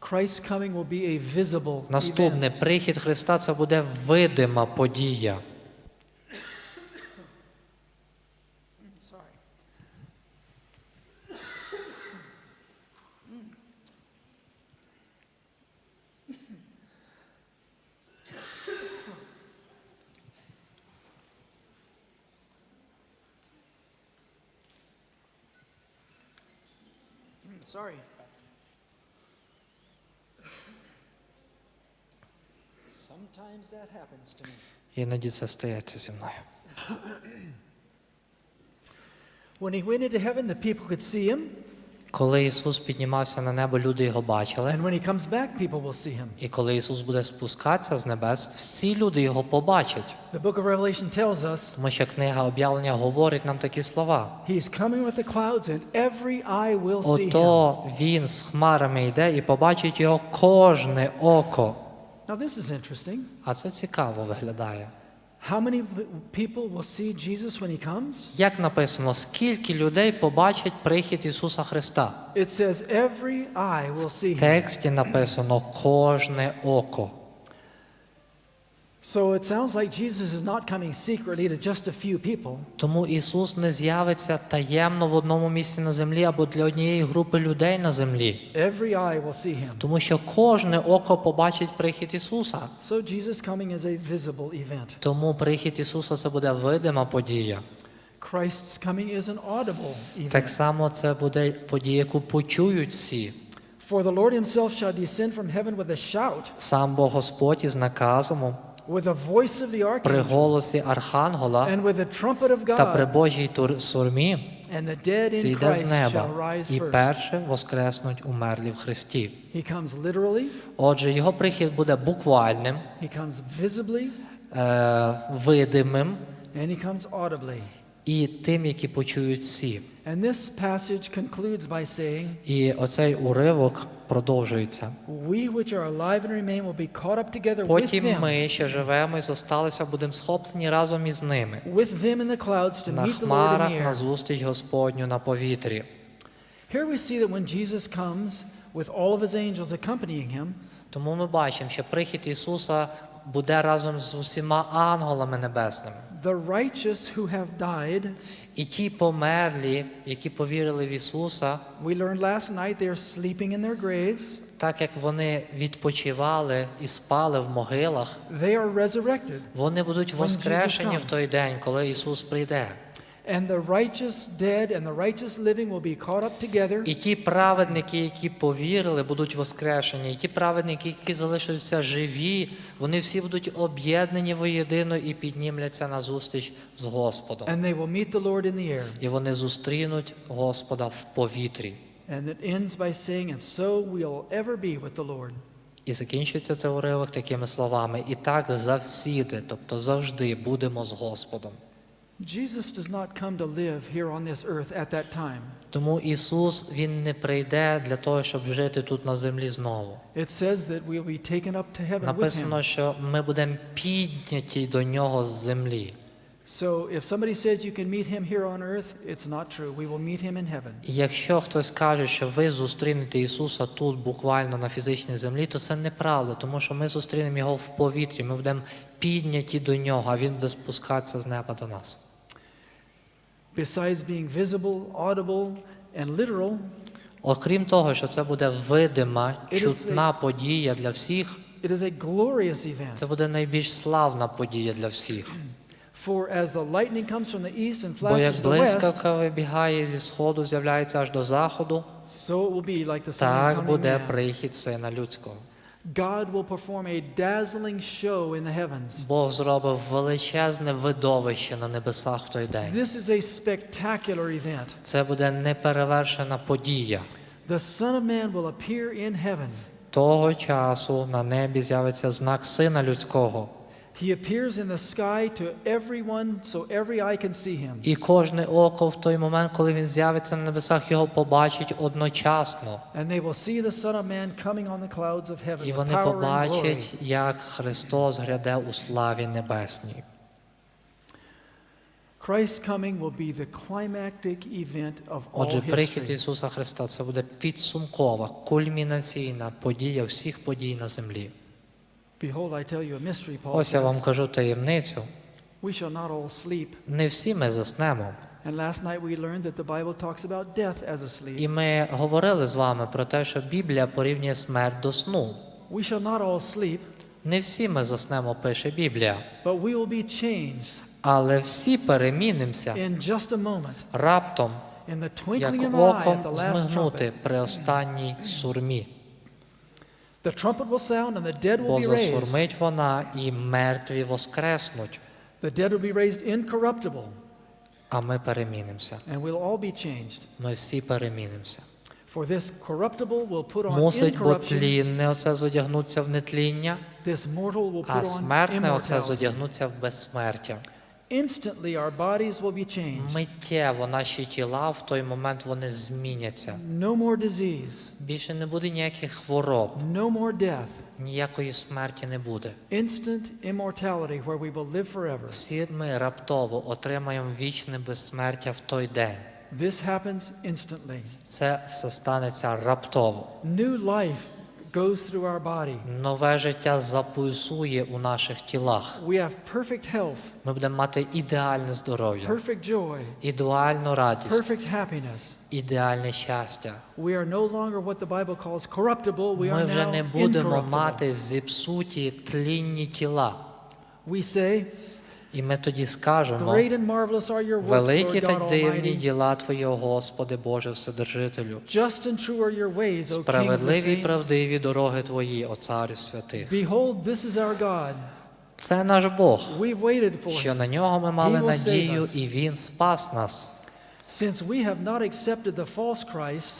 Christ's coming will be a visible event. Наступне, прихід Христа – це буде видима подія. Sorry. Sometimes that happens to me. Іноді це стається зі мною. When he went into heaven, the people could see him, Коли Ісус піднімався на небо, люди його бачили. and when he comes back, people will see him. І коли Ісус буде спускатися з небес, всі люди його побачать. The book of Revelation tells us Тому що книга об'явлення говорить нам такі слова. he's coming with the clouds, and every eye will see him. Ото він з хмарами йде і побачить його кожне око. Now this is interesting. А це цікаво виглядає. How many people will see Jesus when he comes? Як написано, скільки людей побачать прихід Ісуса Христа? It says every eye will see В him. тексті написано кожне око. So it sounds like Jesus is not coming secretly to just a few people. Тому Ісус не з'явиться таємно в одному місці на землі або для однієї групи людей на землі. Every eye will see him. Тому що кожне око побачить прихід Ісуса. So Jesus coming is a visible event. Тому прихід Ісуса – це буде видима подія. Christ's coming is an audible event. Так само це буде подія, яку почують всі. For the Lord himself shall descend from heaven with a shout, Сам Бог Господь із наказом, with the voice of the при archangel, голосі Архангела and with the trumpet of та при God, Божій сурмі and the dead in зійде з Christ неба, shall rise і first. перше воскреснуть умерлі в Христі. He comes literally, Отже, його прихід буде буквальним, he comes visibly, видимим and he comes audibly. і тим, які почують всі. And this passage concludes by saying, І оцей уривок продовжується. we which are alive and remain will be caught up together with Потім them, ми, що живемо і зосталися, будемо схоплені разом із ними. with them in the clouds to На meet the Lord in хмарах, the на air. зустріч Господню, на повітрі. Here we see that when Jesus comes with all of his angels accompanying him, Тому ми бачимо, що прихід Ісуса буде разом з усіма ангелами небесними. the righteous who have died, І ті померлі, які повірили в Ісуса, we learned last night they are sleeping in their graves, так як вони відпочивали і спали в могилах, they are resurrected. вони будуть воскрешені comes. в той день, коли Ісус прийде. And the righteous dead and the righteous living will be caught up together, І ті праведники, які повірили, будуть воскрешені. І ті праведники, які залишаться живі, вони всі будуть об'єднані воєдино і піднімляться на зустріч з Господом. and they will meet the Lord in the air. І вони зустрінуть Господа в повітрі. And it ends by saying, and so we'll ever be with the Lord. І закінчується цей уривок такими словами. І так завсіди, тобто завжди будемо з Господом. Jesus does not come to live here on this earth at that time. Тому Ісус, Він не прийде для того, щоб жити тут на землі знову. It says that we'll be taken up to heaven with him. Написано, що ми будемо підняті до Нього з землі. So if somebody says you can meet him here on earth, it's not true. We will meet him in heaven. І якщо хтось каже, що ви зустрінете Ісуса тут буквально на фізичній землі, то це неправда, тому що ми зустрінемо Його в повітрі, ми будемо підняті до Нього, а Він буде спускатися з неба до нас. Besides being visible, audible, and literal, Окрім того, що це буде видима, It is чутна подія для всіх, it is a glorious event. це буде найбільш славна подія для всіх. For as the lightning comes from the east and Бо flashes як to the west, блискавка вибігає зі сходу, з'являється аж до заходу, so it will be like the Son of так Man. буде прихід Сина Людського. God will perform a dazzling show in the heavens. Бог зробив величезне видовище на небесах в той день. This is a spectacular event. Це буде неперевершена подія. The Son of Man will appear in heaven. Того часу на небі з'явиться знак Сина Людського. He appears in the sky to everyone, so every eye can see him. І кожне око в той момент, коли він з'явиться на небесах, його побачить одночасно. And they will see the Son of Man coming on the clouds of heaven І with вони power and glory. побачать, як Христос гряде у славі небесній. Christ's coming will be the climactic event of all Отже, прихід history. Ісуса Христа – це буде підсумкова, кульмінаційна подія всіх подій на землі. Behold, I tell you a mystery, Paul Ось я says. вам кажу таємницю. We shall not all sleep. Не всі ми заснемо. And last night we learned that the Bible talks about death as a sleep. І ми говорили з вами про те, що Біблія порівнює смерть до сну. We shall not all sleep, Не всі ми заснемо, пише Біблія. but we will be changed Але всі перемінимося in just a moment, раптом, In the як twinkling of an eye at оком the last змигнути trumpet. при останній сурмі. The trumpet will sound and the dead will Бо be raised. засурмить вона, і мертві воскреснуть, The dead will be raised incorruptible, а ми перемінимося. and we'll all be changed. Ми всі перемінимося. For this corruptible will put on Мусить бо incorruption, тлінне оце зодягнуться в нетління, this mortal will а put on смертне оце immortality. зодягнуться в безсмертя. Instantly our bodies will be changed. Миттєво наші тіла в той момент вони зміняться. No more disease, Більше не буде ніяких хвороб, no more death. ніякої смерті не буде. Instant immortality where we will live forever. Всі ми раптово отримаємо вічне безсмертя в той день. This happens instantly. Це все станеться раптово. New life goes through our body. Нове життя запульсує у наших тілах. We have perfect health, Ми будемо мати ідеальне здоров'я, perfect joy, ідеальну радість, perfect happiness. ідеальне щастя. We are no longer what the Bible calls corruptible. We Ми are вже не now будемо incorruptible. мати зіпсуті тлінні тіла. We say, І ми тоді скажемо: great and marvelous are your works, великі Lord та God дивні Almighty. діла Твої, Господи Боже Вседержителю. Just and true are your ways, O King of the Справедливі й saints. правдиві дороги Твої, о Царю святих. Behold, this is our God. Це наш Бог, We've waited for що him. на нього ми мали He will save надію, us. і Він спас нас. Since we have not accepted the false Christ,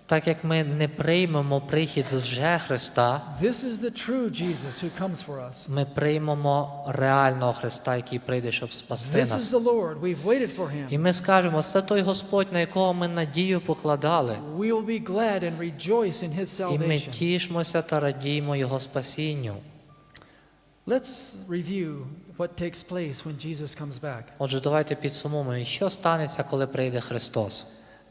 Так як ми не приймемо прихід лже-Христа, this is the true Jesus who comes for us. ми приймемо реального Христа, який прийде, щоб спасти This is нас. the Lord. We've waited for him. І ми скажемо: це той Господь, на якого ми надію покладали. We will be glad and rejoice in his І ми salvation. тішмося та радіємо Його спасінню. Let's review what takes place when Jesus comes back. Отже, давайте підсумуємо, що станеться, коли прийде Христос.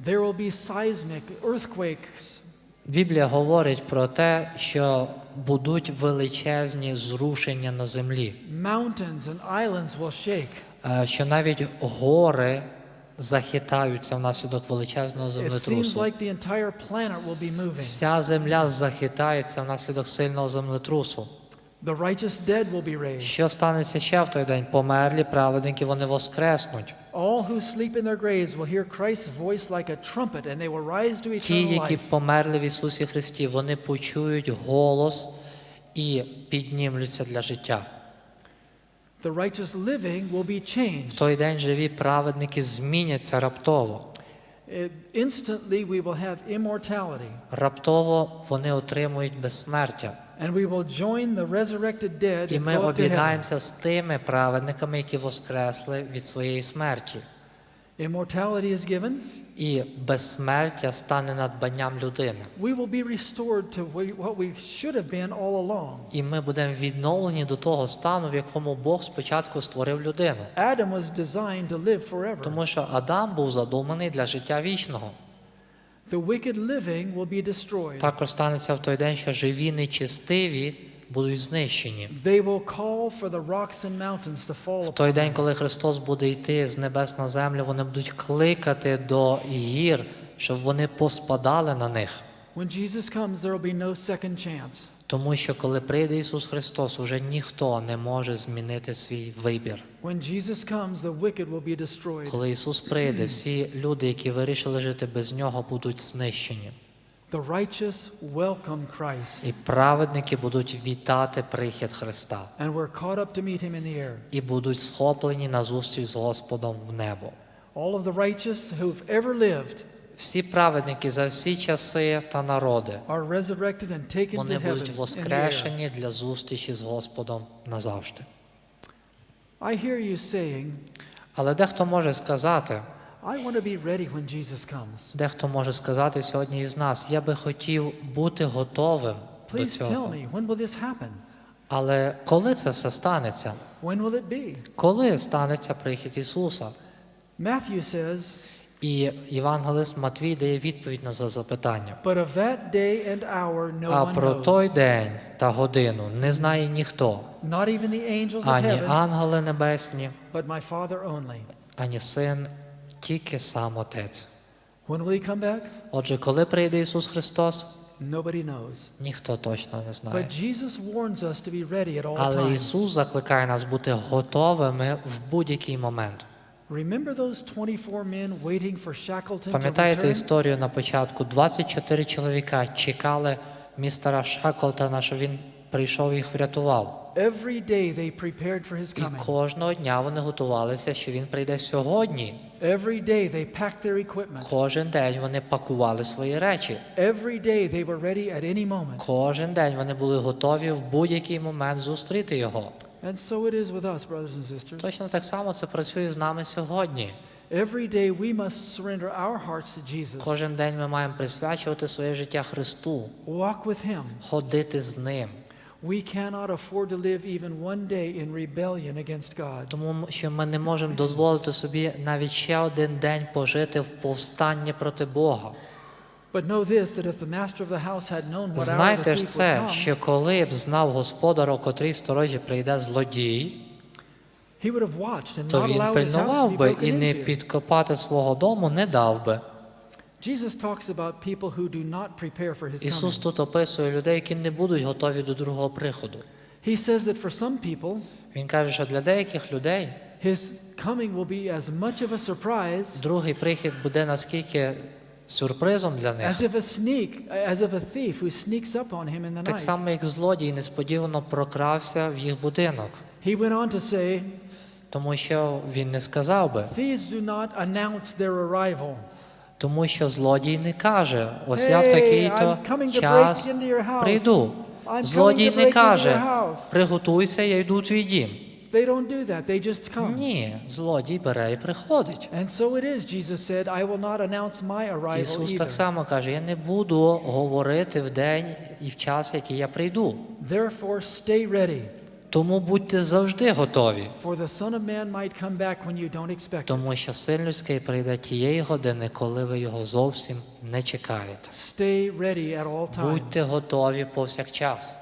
There will be seismic earthquakes. Біблія говорить про те, що будуть величезні зрушення на землі, Mountains and islands will shake. що навіть гори захитаються внаслідок величезного It seems землетрусу. like the entire planet will be moving. Вся земля захитається внаслідок сильного землетрусу. The righteous dead will be raised. Що станеться ще в той день? Померлі праведники, вони воскреснуть. All who sleep in their graves will hear Christ's voice like a trumpet, and they will rise to Ті, eternal які life. померли в Ісусі Христі, вони почують голос і піднімуться для життя. The righteous living will be В changed. той день живі праведники зміняться раптово. Instantly we will have immortality, Раптово вони отримують безсмертя. and we will join the resurrected dead І and ми go up to heaven. об'єднаємося з тими праведниками, які воскресли від своєї смерті. Immortality is given. І безсмертя стане надбанням людини. We will be restored to what we should have been all along. І ми будемо відновлені до того стану, в якому Бог спочатку створив людину. Adam was designed to live forever. Тому що Адам був задуманий для життя вічного. The wicked living will be destroyed. Також станеться в той день, що живі нечестиві будуть знищені. They will call for the rocks and mountains to fall В upon той them. день, коли Христос буде йти з небес на землю, вони будуть кликати до гір, щоб вони поспадали на них. When Jesus comes, there will be no second chance. Тому що коли прийде Ісус Христос, уже ніхто не може змінити свій вибір. When Jesus comes, the wicked will be destroyed. Коли Ісус прийде, всі люди, які вирішили жити без Нього, будуть знищені. The righteous welcome Christ, І праведники будуть вітати прихід Христа. and we're caught up to meet him in the air. І будуть схоплені на зустріч з Господом в небо. All of the righteous who've ever lived Всі праведники за всі часи та народи, are resurrected and taken вони to heaven будуть in the air. воскрешені для зустрічі з Господом назавжди. I hear you saying, Але дехто може сказати, I want to be ready when Jesus comes. дехто може сказати сьогодні із нас: я би хотів бути готовим до Please tell цього. me, when will this happen? Але коли це все станеться? When will it be? Коли станеться прихід Ісуса? Matthew says, І євангелист Матвій дає відповідь на це запитання. but of that day and hour no А one про knows. той день та годину не знає ніхто, Not even the angels of ані heaven, ангели небесні, but my Father only. ані Син, тільки сам Отець. When will he come back? Отже, коли прийде Ісус Христос, Nobody knows. ніхто точно не знає. But Jesus warns us to be ready at all Але times. Ісус закликає нас бути готовими в будь-який момент. Remember those 24 men waiting for Shackleton to Пам'ятаєте return? історію на початку? 24 чоловіка чекали містера Шаклтона, що він прийшов і їх врятував. Every day they prepared for his І coming. кожного дня вони готувалися, що він прийде сьогодні. Every day they packed their equipment. Кожен день вони пакували свої речі. Every day they were ready at any moment. Кожен день вони були готові в будь-який момент зустріти його. And so it is with us, brothers and sisters. Точно так само це працює з нами сьогодні. Every day we must surrender our hearts to Jesus. Кожен день ми маємо присвячувати своє життя Христу, Walk with him. ходити з Ним. We cannot afford to live even one day in rebellion against God. Тому що ми не можемо дозволити собі навіть ще один день пожити в повстанні проти Бога. But know this, that if the master of the house had known what hour the Знайте ж thief would це, come, що коли б знав господар, о котрій сторожі прийде злодій, he would have watched and то not він allowed his house to пильнував be би broken і не into. підкопати свого дому не дав би. Jesus talks about people who do not prepare for his Ісус coming. тут описує людей, які не будуть готові до другого приходу. He says that for some people, Він каже, що для деяких людей his coming will be as much of a surprise другий прихід буде наскільки сюрпризом для них, as if a thief who sneaks up on him in the так night. само, як злодій несподівано прокрався в їх будинок. He went on to say, Тому що він не сказав би. thieves do not announce their arrival. Тому що злодій не каже, ось я в Hey, такий-то I'm coming to час break into your house. прийду. I'm Злодій coming to не break into каже, your house. приготуйся, я йду в твій дім. They don't do that. They just come. Ні, злодій бере і приходить. And so it is, Jesus said, I will not announce my arrival Ісус either. так само каже, я не буду говорити в день і в час, який я прийду. Therefore, stay ready, Тому будьте завжди готові. for the Son of Man might come back when you don't expect it. Тому що Син людський прийде тієї години, коли ви його зовсім не чекаєте. Stay ready at all times. Будьте готові повсякчас.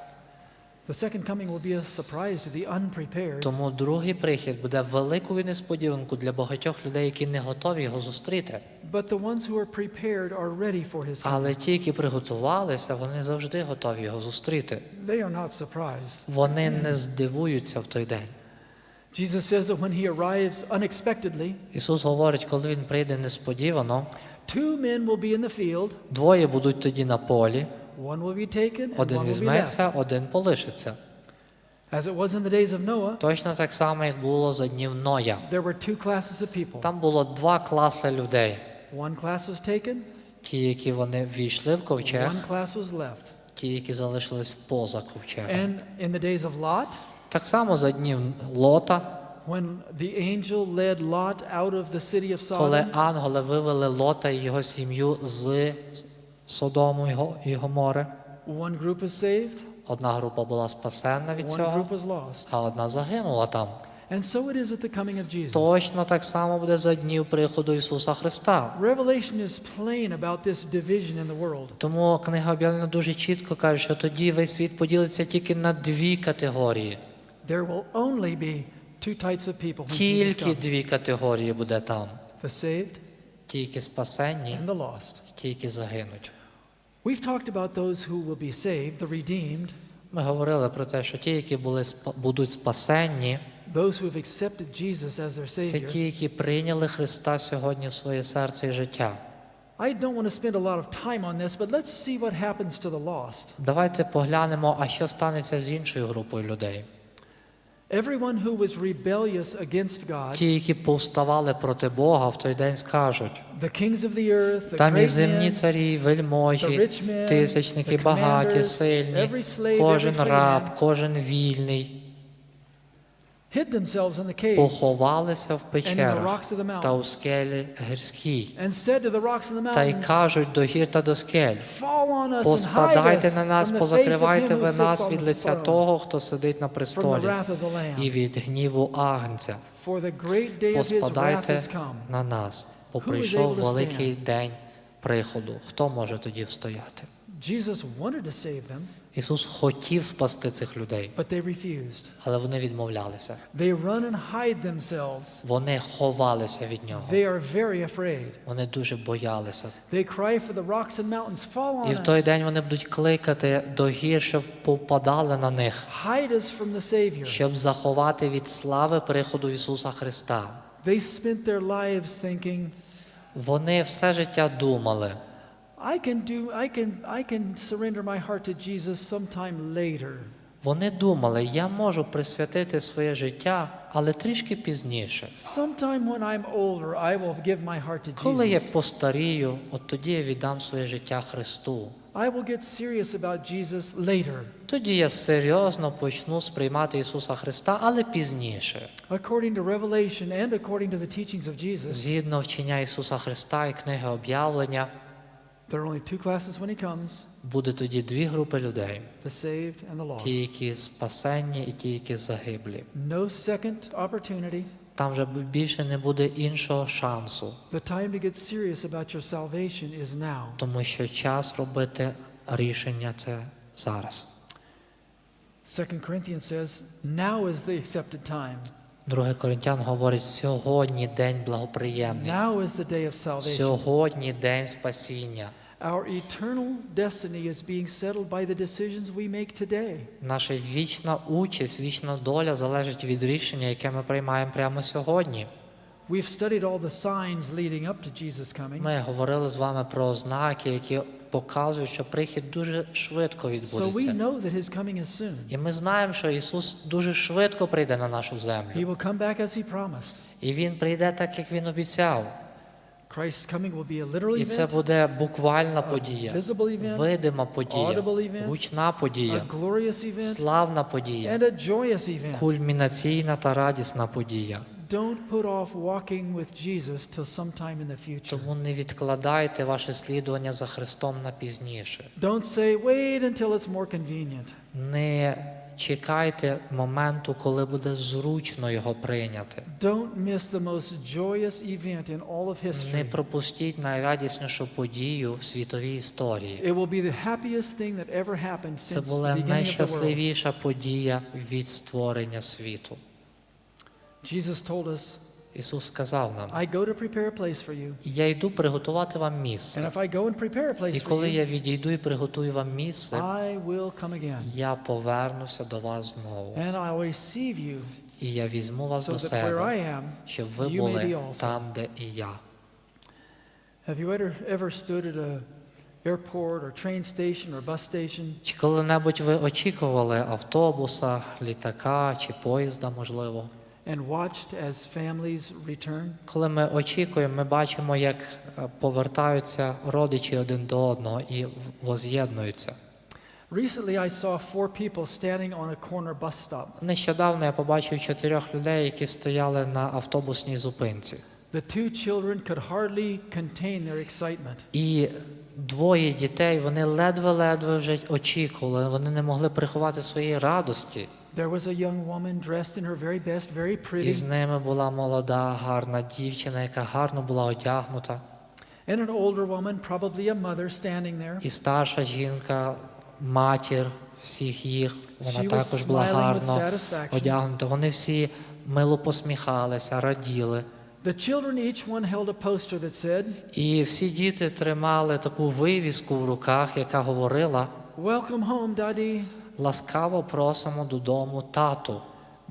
The second coming will be a surprise to the unprepared. Тому другий прихід буде великою несподіванкою для багатьох людей, які не готові його зустріти. But the ones who are prepared are ready for his coming. Але ті, які приготувалися, вони завжди готові його зустріти. They are not surprised. Вони не здивуються в той день. Jesus says that when he arrives unexpectedly, Ісус говорить, коли Він прийде несподівано, two men will be in the field, двоє будуть тоді на полі, one will be taken and один one will be left. візьметься, один полишиться. As it was in the days of Noah, Точно так само, як було за днів Ноя. there were two classes of people. Там було два класи людей. One class was taken, Ті, які вони ввійшли в ковчег, one class was left. ті, які залишились поза ковчегом. And in the days of Lot, Так само за днів Лота, when the angel led Lot out of the city of коли Sodom, ангели вивели Лота і його сім'ю з Содому і Гомори, one group was saved, одна група була спасенна від one цього, group was lost. а одна загинула там. And so it is at the coming of Jesus. Точно так само буде за днів приходу Ісуса Христа. Revelation is plain about this division in the world. Тому книга об'явлення дуже чітко каже, що тоді весь світ поділиться тільки на дві категорії. There will only be two types of people when Jesus Тільки comes. дві категорії буде там. The saved Ті, які спасенні, and the lost. ті, які загинуть. We've talked about those who will be saved, the redeemed, Ми говорили про те, що ті, які будуть спасенні, those who have accepted Jesus as their це Savior. ті, які прийняли Христа сьогодні в своє серце і життя. I don't want to spend a lot of time on this, but let's see what happens to the lost. Давайте поглянемо, а що станеться з іншою групою людей. Everyone who was rebellious against God, Ті, які повставали проти Бога, в той день скажуть, the kings of the earth, the там і great земні men, царі, the вельможі, rich men, тисячники, the багаті, commanders, сильні, every slave, кожен every free раб, man, кожен вільний, hid themselves in the caves поховалися в and in the печерах rocks of the та у mountains, скелі гірській. and said to the rocks of the Та й mountains, кажуть до гір та до скель, fall on us and hide поспадайте us на нас, from the face of позакривайте him who ви sits нас on від the лиця throne, того, хто сидить на from the престолі, wrath of the і Lamb. від гніву Агнця. For the great day of his wrath Поспадайте has come. на нас, бо Who is прийшов able to великий день приходу. Хто може тоді встояти? Jesus wanted to save them, Ісус хотів спасти цих людей, but they refused. але вони відмовлялися. They run and hide themselves. Вони ховалися від Нього. They are very afraid. Вони дуже боялися. They cry for the rocks and mountains, fall І on в той us. день вони будуть кликати до гір, щоб попадали на них, Hide us from the Savior. щоб заховати від слави приходу Ісуса Христа. They spent their lives thinking, Вони все життя думали, I can surrender my heart to Jesus sometime later. вони думали, я можу присвятити своє життя, але трішки пізніше. Sometime when I'm older, I will give my heart to Коли я Jesus. постарію, от тоді я віддам своє життя Христу. I will get serious about Jesus later. Тоді я серйозно почну сприймати Ісуса Христа, але пізніше. According to Revelation and according to the teachings of Jesus, Згідно вчення Ісуса Христа і книги об'явлення, there are only two classes when he comes, буде тоді дві групи людей. the saved and the lost. Ті, які спасенні, і ті, які загиблі. No second opportunity. Там вже більше не буде іншого шансу, The time to get serious about your salvation is now. тому що час робити рішення – це зараз. 2 Corinthians says, now is the accepted time. 2 Коринтян говорить, сьогодні день благоприємний, Now is the day of salvation. сьогодні день спасіння. Our eternal destiny is being settled by the decisions we make today. Наша вічна участь, вічна доля залежить від рішення, яке ми приймаємо прямо сьогодні. We've studied all the signs leading up to Jesus' coming. Ми говорили з вами про ознаки, які показують, що прихід дуже швидко So we відбудеться. know that his coming is soon. І ми знаємо, що Ісус дуже швидко прийде на нашу He землю. will come back as he promised. І Він прийде так, як Він обіцяв. Christ's coming will be a literal І це event, буде буквальна подія, visible event, видима подія, audible event, гучна подія, a glorious event, славна подія, and a joyous event. кульмінаційна та радісна подія. Don't put off walking with Jesus till sometime in the future. Тому не відкладайте ваше слідування за Христом на пізніше. Don't say, wait until it's more convenient. Не чекайте моменту, коли буде зручно його прийняти. Don't miss the most joyous event in all of Не history. пропустіть найрадіснішу подію в світовій історії. It will be the happiest thing that ever happened Це since the була beginning of the world. найщасливіша подія від створення світу. Jesus told us, Ісус сказав нам, I go to prepare a place for you. я йду приготувати вам And місце. if I go and prepare a І place for коли you, я відійду і приготую вам місце, I will come again. я повернуся до вас знову. And I'll receive you І я візьму вас so до that where себе, I am, щоб ви you may be були also. там, де і я. Have you ever stood at a airport or train station or bus station Чи коли-небудь ви очікували автобуса, літака чи поїзда, можливо? and watched as families return? Коли ми очікуємо, ми бачимо, як повертаються родичі один до одного і воз'єднуються. Recently I saw 4 people standing on a corner bus stop. Нещодавно я побачив 4 людей, які стояли на автобусній зупинці. The 2 children could hardly contain their excitement. І 2 дітей, вони ледве-ледве вже очікували, вони не могли приховати своєї радості. There was a young woman dressed in her very best, very І з pretty, ними була молода, гарна дівчина, яка гарно була одягнута. and an older woman, probably a mother, standing there. І старша жінка, матір всіх їх, вона She was також була smiling with гарно satisfaction. одягнута. Вони всі мило посміхалися, раділи. The children, each one held a poster that said, І всі діти тримали таку вивіску в руках, яка говорила: "Welcome home, Daddy." «Ласкаво просимо додому, тату».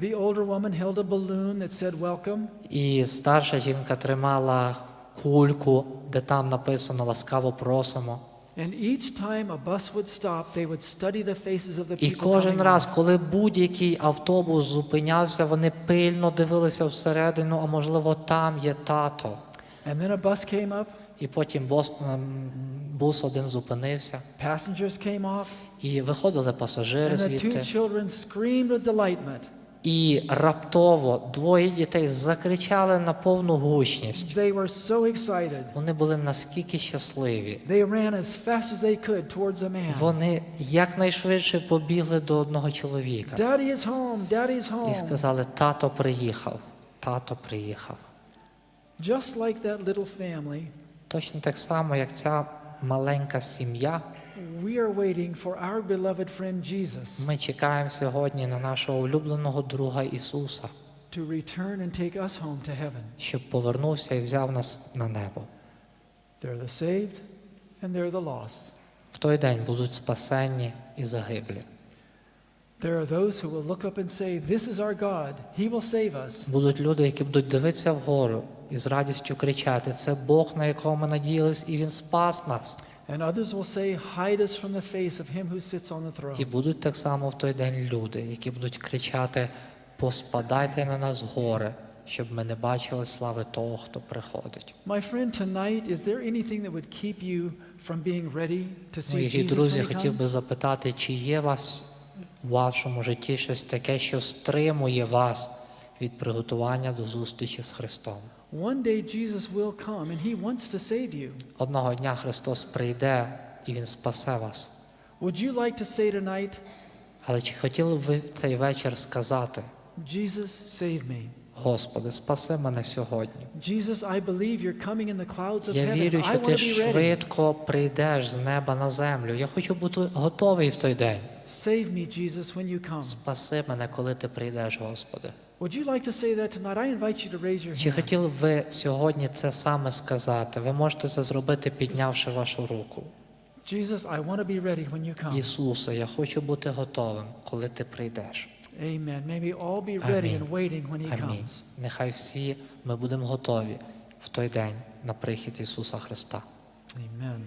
The older woman held a balloon that said, "Welcome." І старша жінка тримала кульку, де там написано «Ласкаво просимо». And each time a bus would stop, they would study the faces of the І people кожен coming раз, on. коли будь-який автобус зупинявся, вони пильно дивилися всередину, а можливо там є тато. And then a bus came up, І потім бус один зупинився, passengers came off, і виходили пасажири and the 2 звідти. children screamed with delightment. І раптово 2 дітей закричали на повну гучність. They were so excited. Вони були наскільки щасливі. They ran as fast as they could towards a man. Вони якнайшвидше побігли до одного чоловіка Daddy is home, Daddy's і home. сказали: «Тато приїхав, тато приїхав». Just like that little family, Точно так само, як ця маленька сім'я, we are waiting for our beloved friend Jesus ми чекаємо сьогодні на нашого улюбленого друга Ісуса, to return and take us home to heaven. щоб повернувся і взяв нас на небо. They're the saved and they're the lost. В той день будуть спасенні і загиблі. There are those who will look up and say, "This is our God. He will save us." Будуть люди, які будуть дивитися вгору і з радістю кричати: це Бог, на якого ми надіялись, і Він спас нас. And others will say, "Hide us from the face of him who sits on the І throne." будуть так само в той день люди, які будуть кричати: поспадайте на нас гори, щоб ми не бачили слави того, хто приходить. My friend, tonight, is there anything that would keep you from being ready to see Мої Jesus друзі, when he хотів би comes? запитати, чи є у вас у вашому житті щось таке, що стримує вас від приготування до зустрічі з Христом? One day Jesus will come and he wants to save you. Одного дня Христос прийде і Він спасе вас. Would you like to say tonight, Але чи хотіли б ви в цей вечір сказати: "Jesus, save me. Господи, спаси мене сьогодні. Jesus, I believe you're coming in the clouds of Я heaven. вірю, I що want Ти to be ready. швидко прийдеш з неба на землю. Я хочу бути готовий в той день. Save me, Jesus, when you come." Спаси мене, коли Ти прийдеш, Господи. Would you like to say that tonight? I invite you to raise your Чи hand. хотіли б ви сьогодні це саме сказати? Ви можете це зробити, піднявши вашу руку. Jesus, I want to be ready when you come. Ісусе, я хочу бути готовим, коли Ти прийдеш. Amen. May we all be ready and waiting when he Амінь. comes. Нехай всі ми будемо готові в той день на прихід Ісуса Христа. Amen.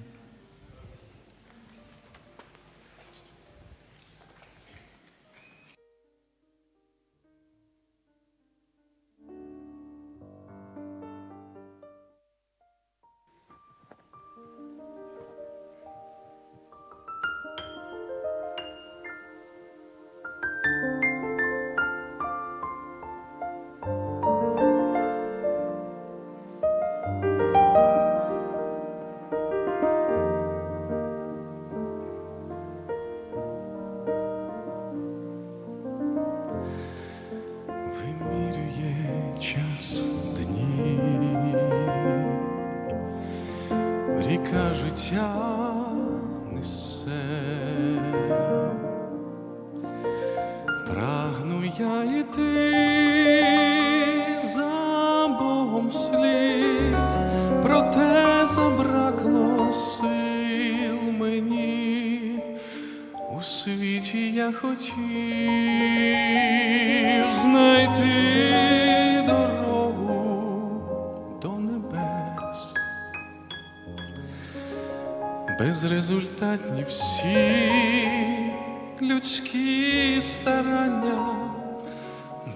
Вимірює час дні, ріка життя несе, прагну я йти за Богом вслід, проте забракло сил мені, у світі я хотів знайти дорогу до небес. Безрезультатні всі людські старання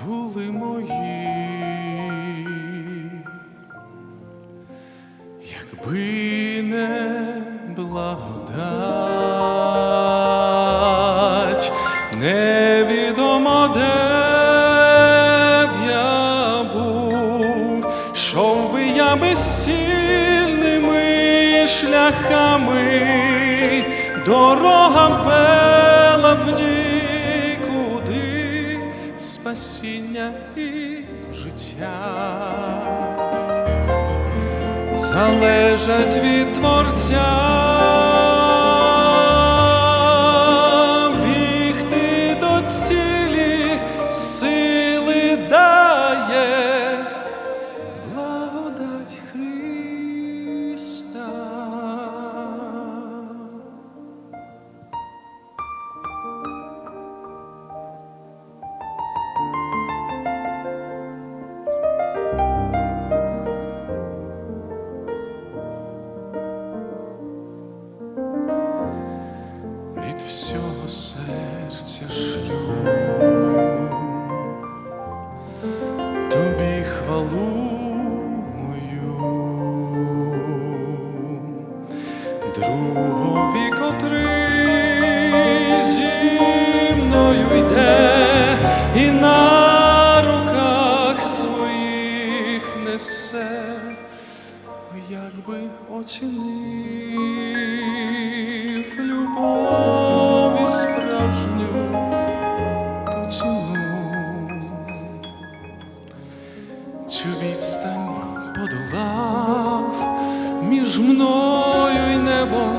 були мої. Якби не благодать, невідомо де б я був, йшов би я безцільними шляхами, дорога вела в нікуди, спасіння і життя залежать від Творця. Бігти до цілі сили дає благодать Христа. Від всього серця шлю тобі хвалу мою, другові, котрий зі мною йде і на руках своїх несе. Якби оцінив любові справжню ту ціну, цю відстань подолав між мною й небом,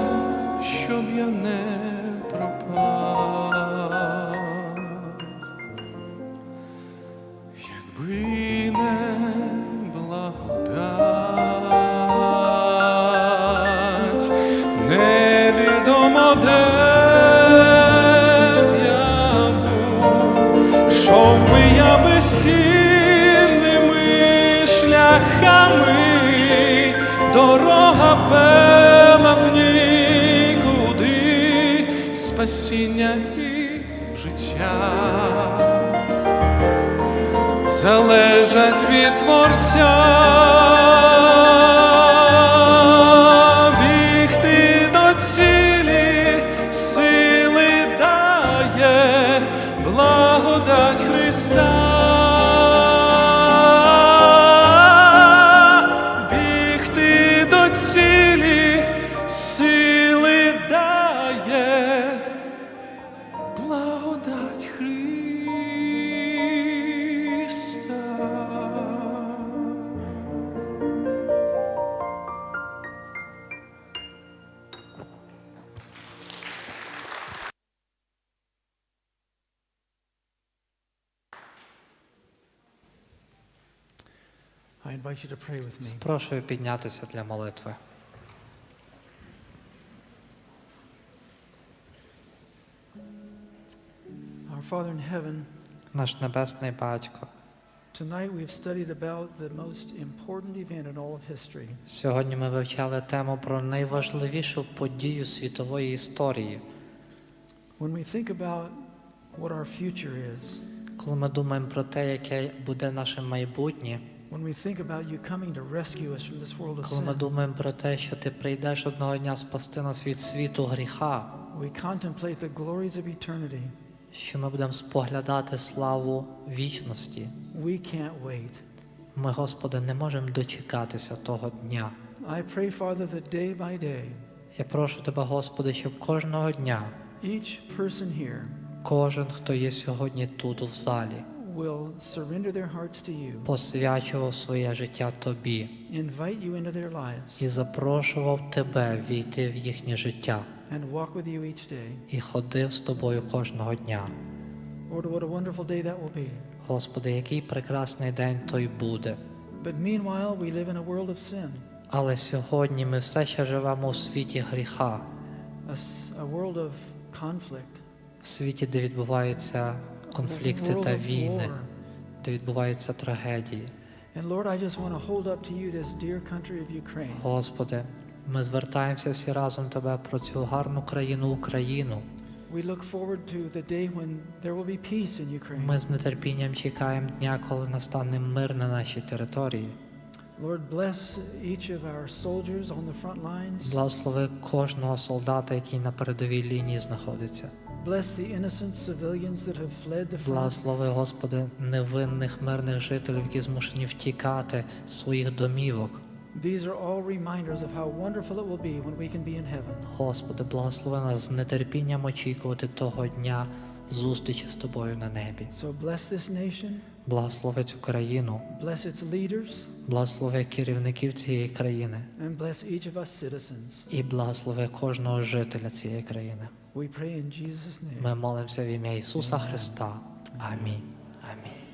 щоб я не пропав. Якби не благодать, осінними шляхами, дорога вела в нікуди, спасіння і життя залежать від Творця. Бігти до цілі сили дає благодать Христа. Бігти до цілі сили дає благодать Христа. I invite you to pray with me. Прошу піднятися для молитви. Our Father in heaven, Наш Небесний Батько, tonight we've studied about the most important event in all of history. сьогодні ми вивчали тему про найважливішу подію світової історії. When we think about what our future is, Коли ми думаємо про те, яке буде наше майбутнє, when we think about you coming to rescue us from this world of коли ми sin, думаємо про те, що ти прийдеш одного дня спасти нас від світу гріха, we contemplate the glories of eternity. що ми будемо споглядати славу вічності. We can't wait. Ми, Господи, не можемо дочекатися того дня. I pray, Father, that day by day, Я прошу Тебе, Господи, щоб кожного дня, each person here кожен, хто є сьогодні тут, в залі, will surrender their hearts to you, посвячував своє життя Тобі invite you into their lives, і запрошував Тебе війти в їхнє життя and walk with you each day. і ходив з Тобою кожного дня. Lord, what a wonderful day that will be. Господи, який прекрасний день той буде. But meanwhile, we live in a world of sin, Але сьогодні ми все ще живемо у світі гріха, a world of conflict, в світі, де відбуваються конфлікти world та of війни, war. де відбуваються трагедії. And Lord, I just want to hold up to you this dear country of Ukraine. Господи, ми звертаємося всі разом Тебе про цю гарну країну Україну. We look forward to the day when there will be peace in Ukraine. Ми з нетерпінням чекаємо дня, коли настане мир на нашій території. Lord, bless each of our soldiers on the front lines. Благослови кожного солдата, який на передовій лінії знаходиться. Bless the innocent civilians that have fled the front. Благослови, Господи, невинних мирних жителів, які змушені втікати з своїх домівок. These are all reminders of how wonderful it will be when we can be in heaven. Господи, благослови нас з нетерпінням очікувати того дня зустрічі з Тобою на небі. So bless this nation, Благослови цю країну, bless its leaders, благослови керівників цієї країни and bless each of us citizens. і благослови кожного жителя цієї країни. We pray in Jesus' name. Ми молимося в ім'я Ісуса Христа. Амінь. Амінь.